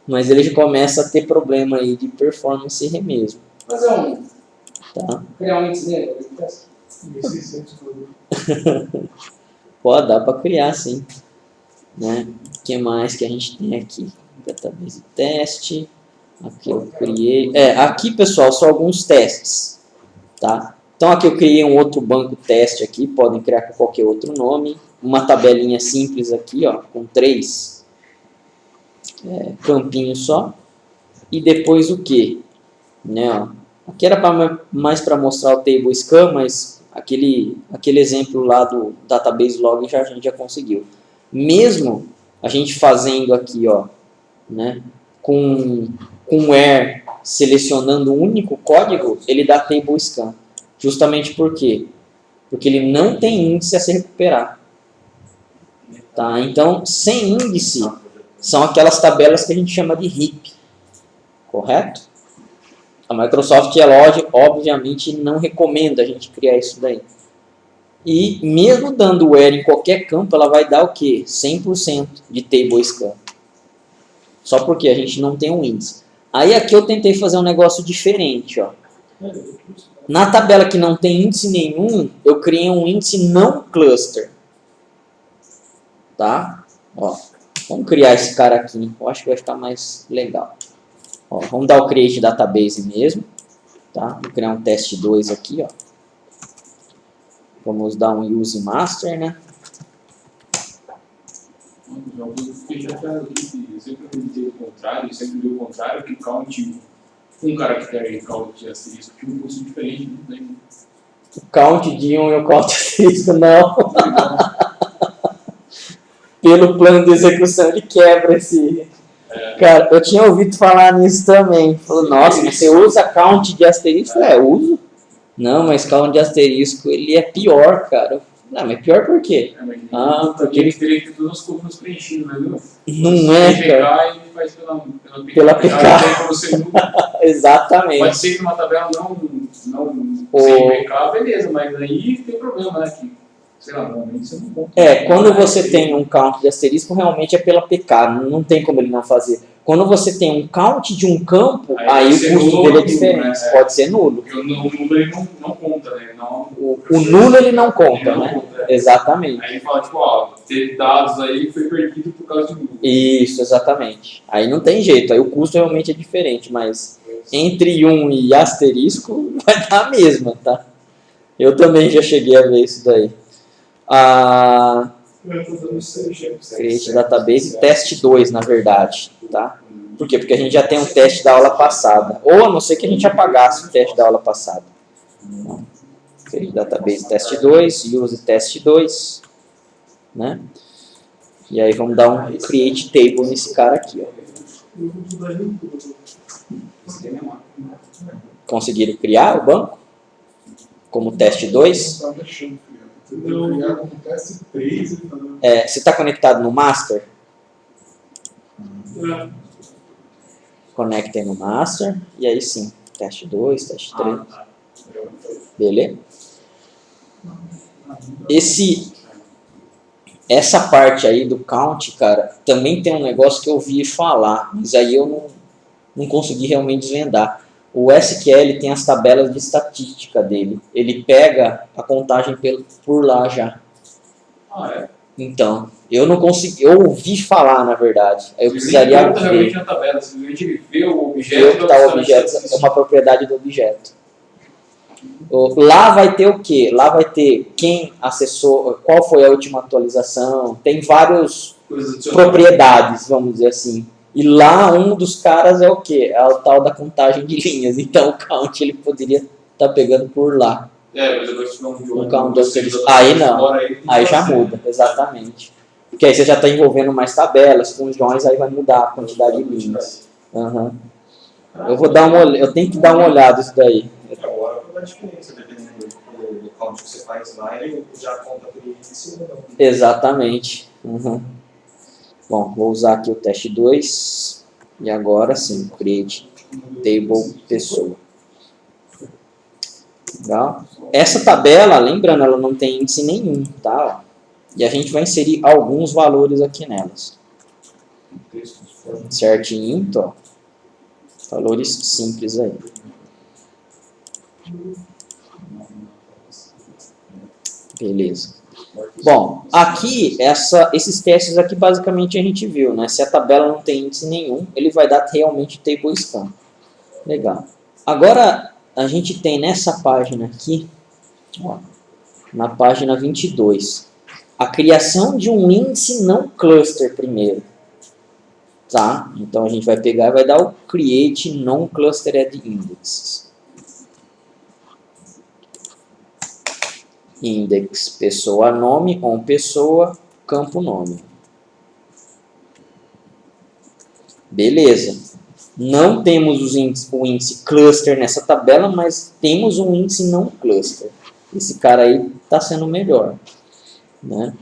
Mas ele já começa a ter problema aí de performance mesmo. Fazer Tá? criar um índice dele. 1.600 por Pode dar para criar, sim. Né? O que mais que a gente tem aqui? Database teste. Aqui eu criei. Aqui, pessoal, são alguns testes. Tá? Então aqui eu criei um outro banco teste aqui, podem criar com qualquer outro nome. Uma tabelinha simples aqui, ó, com 3 campinhos só. E depois o que? Né, ó. Aqui era mais para mostrar o table scan, mas aquele exemplo lá do database log a gente já conseguiu. Mesmo a gente fazendo aqui, ó, né, com where selecionando um único código, ele dá table scan. Justamente por quê? Porque ele não tem índice a se recuperar. Tá? Então, sem índice, são aquelas tabelas que a gente chama de heap. Correto? A Microsoft, ela obviamente não recomenda a gente criar isso daí. E mesmo dando where em qualquer campo, ela vai dar o quê? 100% de table scan. Só porque a gente não tem um índice. Aí aqui eu tentei fazer um negócio diferente, ó. Na tabela que não tem índice nenhum, eu criei um índice não cluster. Tá? Ó, vamos criar esse cara aqui. Eu acho que vai ficar mais legal. Ó, vamos dar o create database mesmo. Tá? Vou criar um teste 2 aqui, ó. Vamos dar um use master, né? Eu sempre acreditei o contrário, sempre deu o contrário, que count um caractere e count de asterisco tinha um curso diferente, não tem. O count de um e o count de asterisco não. Pelo plano de execução ele quebra esse... Cara, eu tinha ouvido falar nisso também. Falou, nossa, você usa count de asterisco? Uso. Não, mas count de asterisco ele é pior, cara. Não, mas pior por quê? Porque ele teria que ter todas as colunas preenchidas, né? Não é, cara. Ele faz pela PK. Exatamente. Pode ser que uma tabela não sem PK, beleza, mas aí tem problema, né? Que, sei lá, normalmente você não conta. Quando você tem um count de asterisco, realmente é pela PK, não tem como ele não fazer. Quando você tem um count de um campo, aí o custo dele é diferente, né? Pode ser nulo. Porque o nulo ele não conta, né? O nulo ele não conta, né? Exatamente. Aí ele fala, tipo, ó, teve dados aí que foi perdido por causa de nulo. Isso, exatamente. Aí não tem jeito, aí o custo realmente é diferente, mas entre 1 e asterisco vai dar a mesma, tá? Eu também já cheguei a ver isso daí. Create database teste 2, na verdade, tá? Por quê? Porque a gente já tem um teste da aula passada. Ou a não ser que a gente apagasse o teste da aula passada. Create database teste 2, use teste 2, né? E aí vamos dar um create table nesse cara aqui, ó. Conseguiram criar o banco? Como teste 2? Você está conectado no master? Conectem no master. E aí sim, teste 2, teste 3. Beleza? Essa parte aí do count, cara, também tem um negócio que eu ouvi falar, mas aí eu não consegui realmente desvendar. O SQL tem as tabelas de estatística dele. Ele pega a contagem por lá já. Então, eu não consegui, eu ouvi falar, na verdade. Aí eu precisaria ver. Na tabela, simplesmente ele vê o objeto. Vê o que está o objeto, é uma propriedade do objeto. Lá vai ter o quê? Lá vai ter quem acessou, qual foi a última atualização, tem várias propriedades, vamos dizer assim. E lá um dos caras é o quê? É o tal da contagem de linhas. Então o count ele poderia estar pegando por lá. Mas agora se tiver um count aí não, aí já muda, exatamente. Porque aí você já está envolvendo mais tabelas, com joins, aí vai mudar a quantidade de linhas. Eu tenho que dar uma olhada nisso daí. Agora vai dar diferença, dependendo do count que você faz lá, ele já conta por isso ou não. Exatamente. Bom, vou usar aqui o teste 2 e agora sim, create table pessoa. Legal? Essa tabela, lembrando, ela não tem índice nenhum, tá? E a gente vai inserir alguns valores aqui nelas. Certinho, então. Valores simples aí. Beleza. Bom, aqui, esses testes aqui basicamente a gente viu, né? Se a tabela não tem índice nenhum, ele vai dar realmente table scan. Legal. Agora, a gente tem nessa página aqui Ó, na página 22. A criação de um índice não cluster primeiro. Tá? Então a gente vai pegar e vai dar o create non-clustered indexes. Index, pessoa nome, on pessoa, campo nome. Beleza. Não temos o índice cluster nessa tabela, mas temos um índice não cluster. Esse cara aí está sendo melhor, né?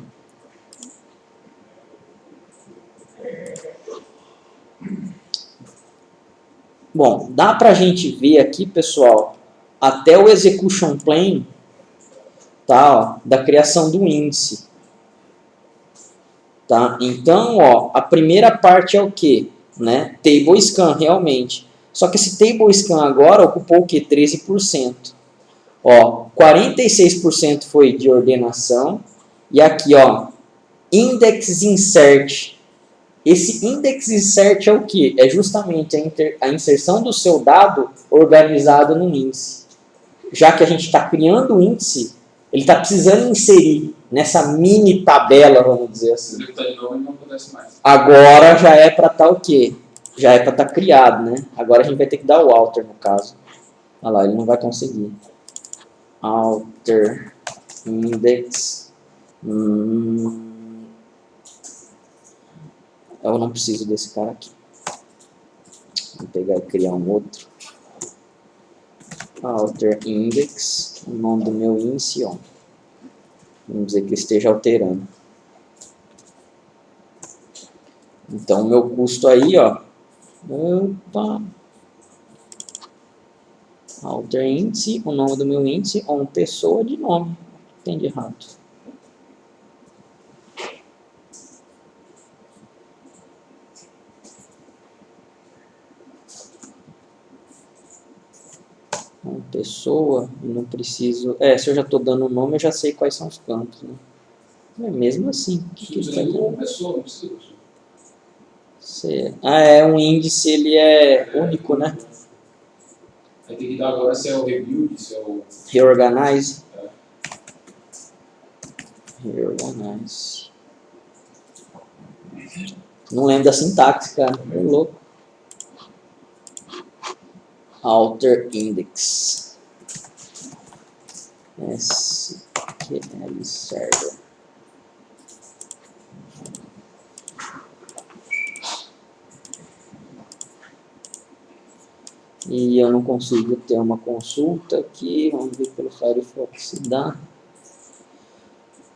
Bom, dá para a gente ver aqui, pessoal, até o execution plan, tá, ó, da criação do índice. Tá? Então, ó, a primeira parte é o quê? Né? Table scan, realmente. Só que esse table scan agora ocupou o quê? 13%. Ó, 46% foi de ordenação. E aqui, ó, index insert. Esse index insert é o quê? É justamente a inserção do seu dado organizado no índice. Já que a gente está criando o índice, ele está precisando inserir nessa mini tabela, vamos dizer assim. Agora já é para estar o quê? Já é para estar criado, né? Agora a gente vai ter que dar o alter no caso. Olha lá, ele não vai conseguir. Alter index. Eu não preciso desse cara aqui. Vou pegar e criar um outro. Alter index. O nome do meu índice on. Vamos dizer que esteja alterando. Então, o meu custo aí, ó. Opa. Alter índice, o nome do meu índice, on pessoa de nome. O que tem de errado? On pessoa, não preciso... se eu já estou dando o nome, eu já sei quais são os campos, né? É mesmo assim. O que está dizendo? Pessoa, não precisa. Um índice, ele é único, né? Aí tem que dar agora se é o rebuild, se é o... Reorganize. Reorganize. Não lembro da sintaxe, cara. É louco. Alter index. SQL server. E eu não consigo ter uma consulta aqui. Vamos ver pelo Firefox se dá.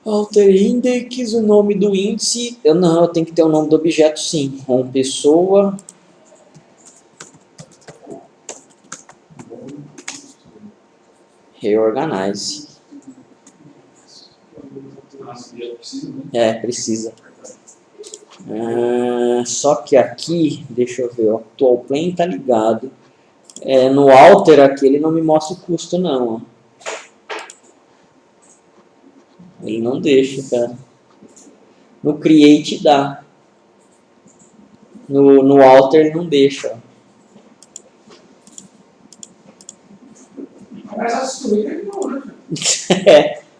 Alter index, o nome do índice. Eu tenho que ter o nome do objeto sim. Com pessoa. Reorganize. Precisa. Só que aqui, deixa eu ver, o actual plane tá ligado. No alter aqui ele não me mostra o custo não. Ó. Ele não deixa, cara. No create dá. No alter ele não deixa. Ó.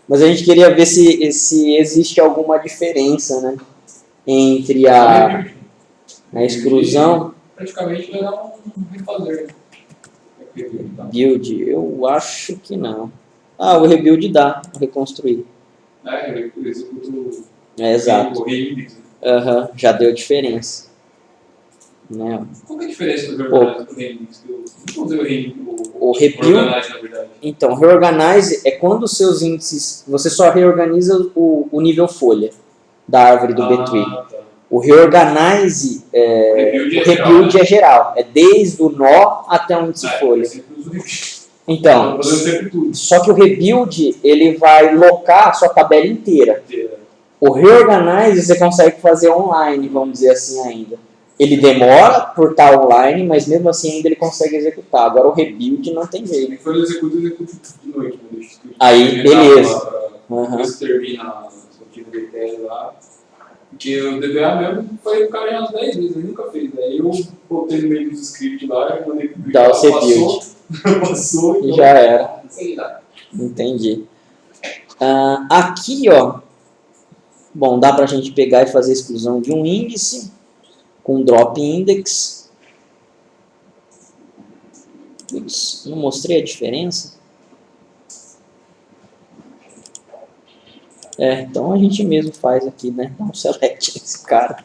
Mas a gente queria ver se existe alguma diferença, né? Entre a exclusão. Praticamente vai dar um refazer. Build, eu acho que não. O rebuild dá, reconstruir. Eu executo exato. o reindex. Já deu diferença. Né? Qual que é a diferença do reorganize para o reindex? O rebuild, reorganize, na verdade. Então, reorganize é quando os seus índices, você só reorganiza o nível folha da árvore do B-tree. Tá. O reorganize, o rebuild é geral. É desde o nó até o índice folha. Então, só que o rebuild, ele vai locar a sua tabela inteira. O reorganize você consegue fazer online, vamos dizer assim ainda. Ele demora por estar online, mas mesmo assim ainda ele consegue executar. Agora o rebuild não tem jeito. Quando eu executo de noite. Aí, beleza. Depois termina a sortida de tela lá. Porque o DBA mesmo foi o cara já umas 10 vezes, ele nunca fez. Aí eu botei no meio dos scripts lá, mandei pro dá o rebuild. Passou e já era. Sei lá. Entendi. Aqui, ó, bom, dá para a gente pegar e fazer a exclusão de um índice com drop index. Putz, não mostrei a diferença? Então a gente mesmo faz aqui, né? Dá um select nesse cara.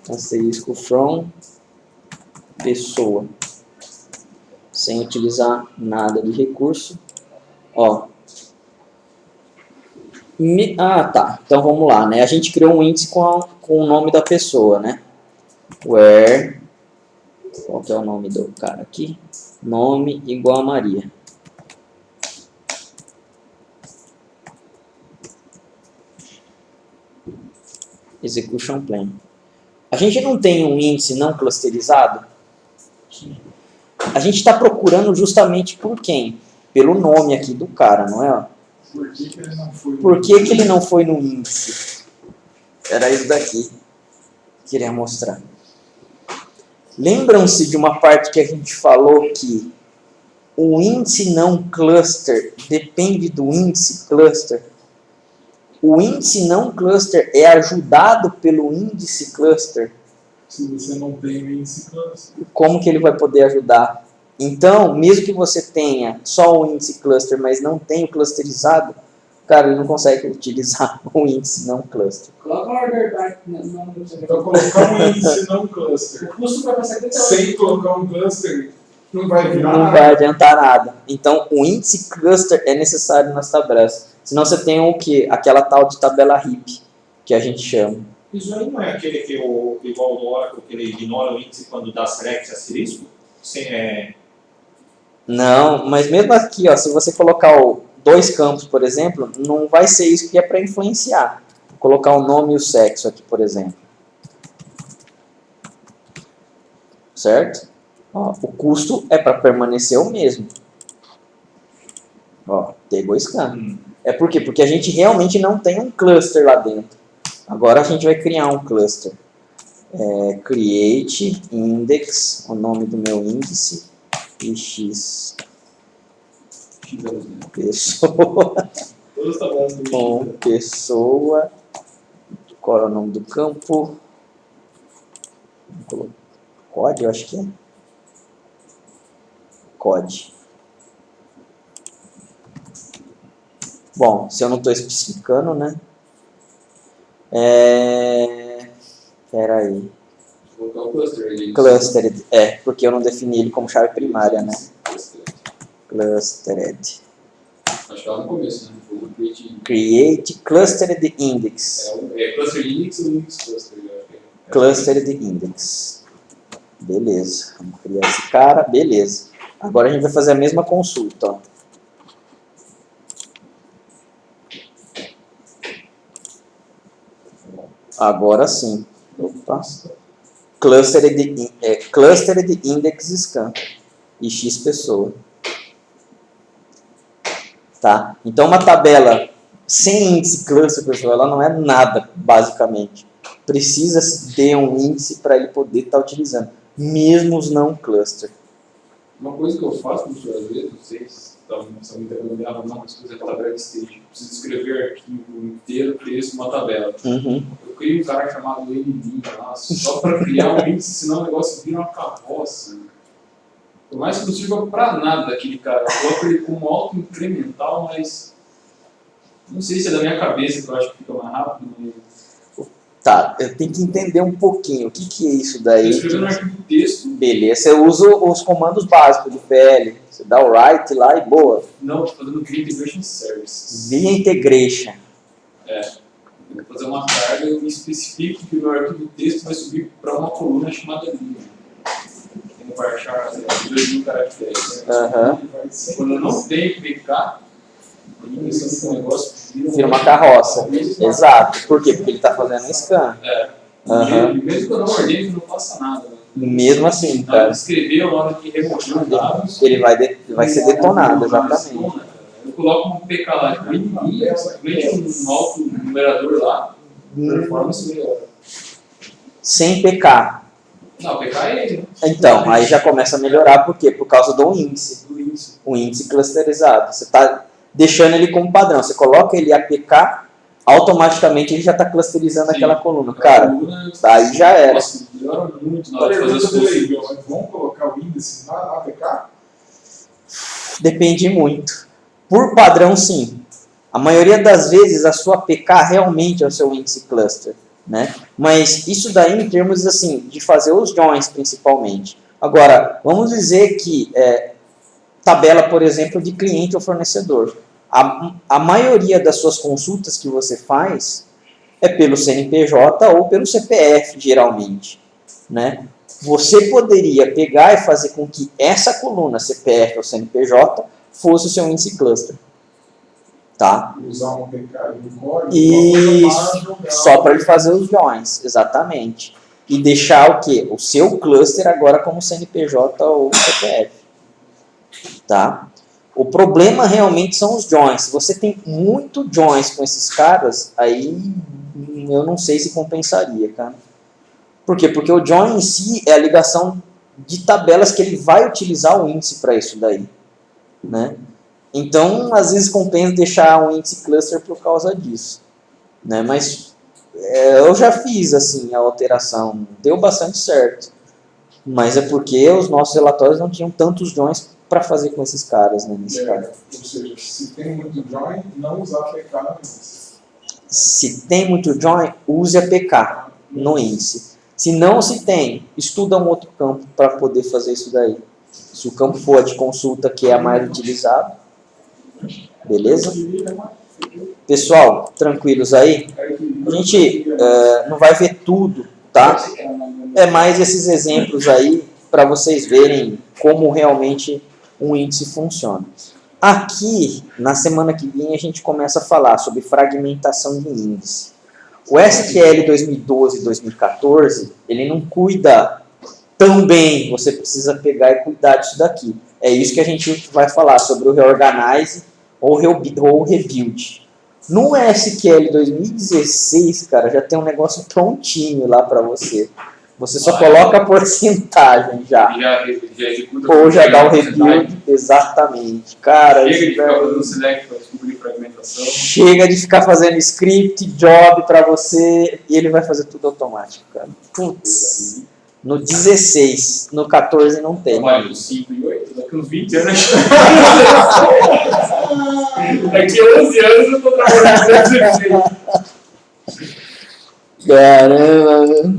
Asterisco from pessoa. Sem utilizar nada de recurso. Ó. Tá. Então vamos lá, né? A gente criou um índice com o nome da pessoa, né? Where. Qual que é o nome do cara aqui? Nome igual a Maria. Execution plan. A gente não tem um índice não clusterizado? A gente está procurando justamente por quem? Pelo nome aqui do cara, não é? Por que que ele não foi? Por que que ele não foi no índice? Era isso daqui que queria mostrar. Lembram-se de uma parte que a gente falou que o índice não cluster depende do índice cluster? O índice não cluster é ajudado pelo índice cluster. Se você não tem o índice cluster. Como que ele vai poder ajudar? Então, mesmo que você tenha só o índice cluster, mas não tenha o clusterizado, cara, ele não consegue utilizar o índice não cluster. Coloca um order back. Então, colocar um índice não cluster. O custo vai passar até Sem colocar um cluster, não vai virar Não nada. vai adiantar nada. Então, o índice cluster é necessário nas tabelas. Senão você tem o quê? Aquela tal de tabela heap, que a gente chama. Isso aí não é aquele que igual do Oracle, que ele ignora o índice quando dá select asterisco? Não, mas mesmo aqui, ó, se você colocar dois campos, por exemplo, não vai ser isso que é para influenciar. Vou colocar o nome e o sexo aqui, por exemplo. Certo? Ó, o custo é para permanecer o mesmo. Ó, table scan. É por quê? Porque a gente realmente não tem um cluster lá dentro. Agora a gente vai criar um cluster. Create index, o nome do meu índice, e x. Pessoa. Com pessoa. Qual é o nome do campo? Code, eu acho que é. Code. Bom, se eu não estou especificando, né? Espera aí. Vou colocar o cluster ali. Clustered, porque eu não defini ele como chave primária, né? Clustered. Acho que lá no começo, né? Foi o Create clustered index. cluster index ou index cluster? Clustered index. Beleza. Vamos criar esse cara. Beleza. Agora a gente vai fazer a mesma consulta, ó. Agora sim. Opa. Clustered index scan. E x pessoa. Tá? Então uma tabela sem índice cluster, pessoal, ela não é nada, basicamente. Precisa ter um índice para ele poder estar utilizando. Mesmo os não cluster. Uma coisa que eu faço, professor, às vezes, não sei se estão me interrompendo, não, mas por exemplo, tabela de stage. Preciso escrever arquivo inteiro, texto, uma tabela. Uhum. Eu criei um cara chamado ND lá, só para criar um índice, senão o negócio vira uma carroça. Por mais que não sirva para nada aquele cara. Eu coloco ele como auto incremental, mas não sei se é da minha cabeça que eu acho que fica mais rápido. Mas... Tá, eu tenho que entender um pouquinho. O que é isso daí? Estou escrevendo um arquivo texto. Beleza, você usa os comandos básicos do PL. Você dá o write lá e boa. Não, estou fazendo Via Integration Services. Via Integration. Eu vou fazer uma carga e eu especifico que o meu arquivo texto vai subir para uma coluna chamada linha. Tem que baixar 2.000 caracteres. Quando eu não tenho PK, esse negócio vira uma carroça. Exato. Por quê? Porque ele está fazendo um scan. Mesmo que eu não ordene, não faça nada. Mesmo assim, Na hora cara. de escrever, a hora que remover os dados, Ele vai ser detonado, exatamente. eu coloco um PK lá de ND, simplesmente um alto numerador lá, performance melhor. Sem PK. Não, PK é ele, né? Então, aí já começa a melhorar, por quê? Por causa do índice. Do índice. O índice clusterizado. Você tá, deixando ele como padrão. Você coloca ele APK, automaticamente ele já está clusterizando Sim. aquela coluna. Cara, aí já era. Nossa, melhora muito na hora de fazer as Pergunta coisas. dele, mas vamos colocar o índice na APK? Depende muito. Por padrão, sim. A maioria das vezes a sua APK realmente é o seu índice cluster, né? Mas isso daí em termos assim de fazer os joins principalmente. Agora, vamos dizer que tabela, por exemplo, de cliente ou fornecedor. A maioria das suas consultas que você faz é pelo CNPJ ou pelo CPF, geralmente, né? Você poderia pegar e fazer com que essa coluna, CPF ou CNPJ, fosse o seu índice cluster. Tá? Usar um APK do código Isso, só para ele fazer os joins, exatamente. E deixar o quê? O seu cluster agora como CNPJ ou CPF. Tá? O problema realmente são os joins. Se você tem muito joins com esses caras, aí eu não sei se compensaria, cara. Por quê? Porque o join em si é a ligação de tabelas que ele vai utilizar o índice para isso daí, né? Então, às vezes compensa deixar um índice cluster por causa disso, né? Mas eu já fiz assim a alteração, deu bastante certo. Mas é porque os nossos relatórios não tinham tantos joins para fazer com esses caras, né? Nesse caso. Ou seja, se tem muito join, não usar APK no índice. Se tem muito join, use APK no índice. Se não se tem, estuda um outro campo para poder fazer isso daí. Se o campo for de consulta, que é a mais utilizado, beleza? Pessoal, tranquilos aí? A gente não vai ver tudo, tá? É mais esses exemplos aí para vocês verem como realmente um índice funciona. Aqui, na semana que vem, a gente começa a falar sobre fragmentação de índice. O SQL 2012 e 2014, ele não cuida tão bem, você precisa pegar e cuidar disso daqui. É isso que a gente vai falar sobre o Reorganize ou Rebuild. No SQL 2016, cara, já tem um negócio prontinho lá para você. Você só coloca a porcentagem já. Já executa. Ou já dá o rebuild, exatamente. Cara, Chega isso de ficar é- fazendo select para descobrir fragmentação. chega de ficar fazendo script, job para você, e ele vai fazer tudo automático, cara. Putz. No 16, no 14 não tem. Trabalho dos 5 e 8, daqui uns 20 anos. Daqui a 11 anos eu tô trabalhando. Caramba.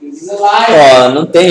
Diz lá, Ó, não tem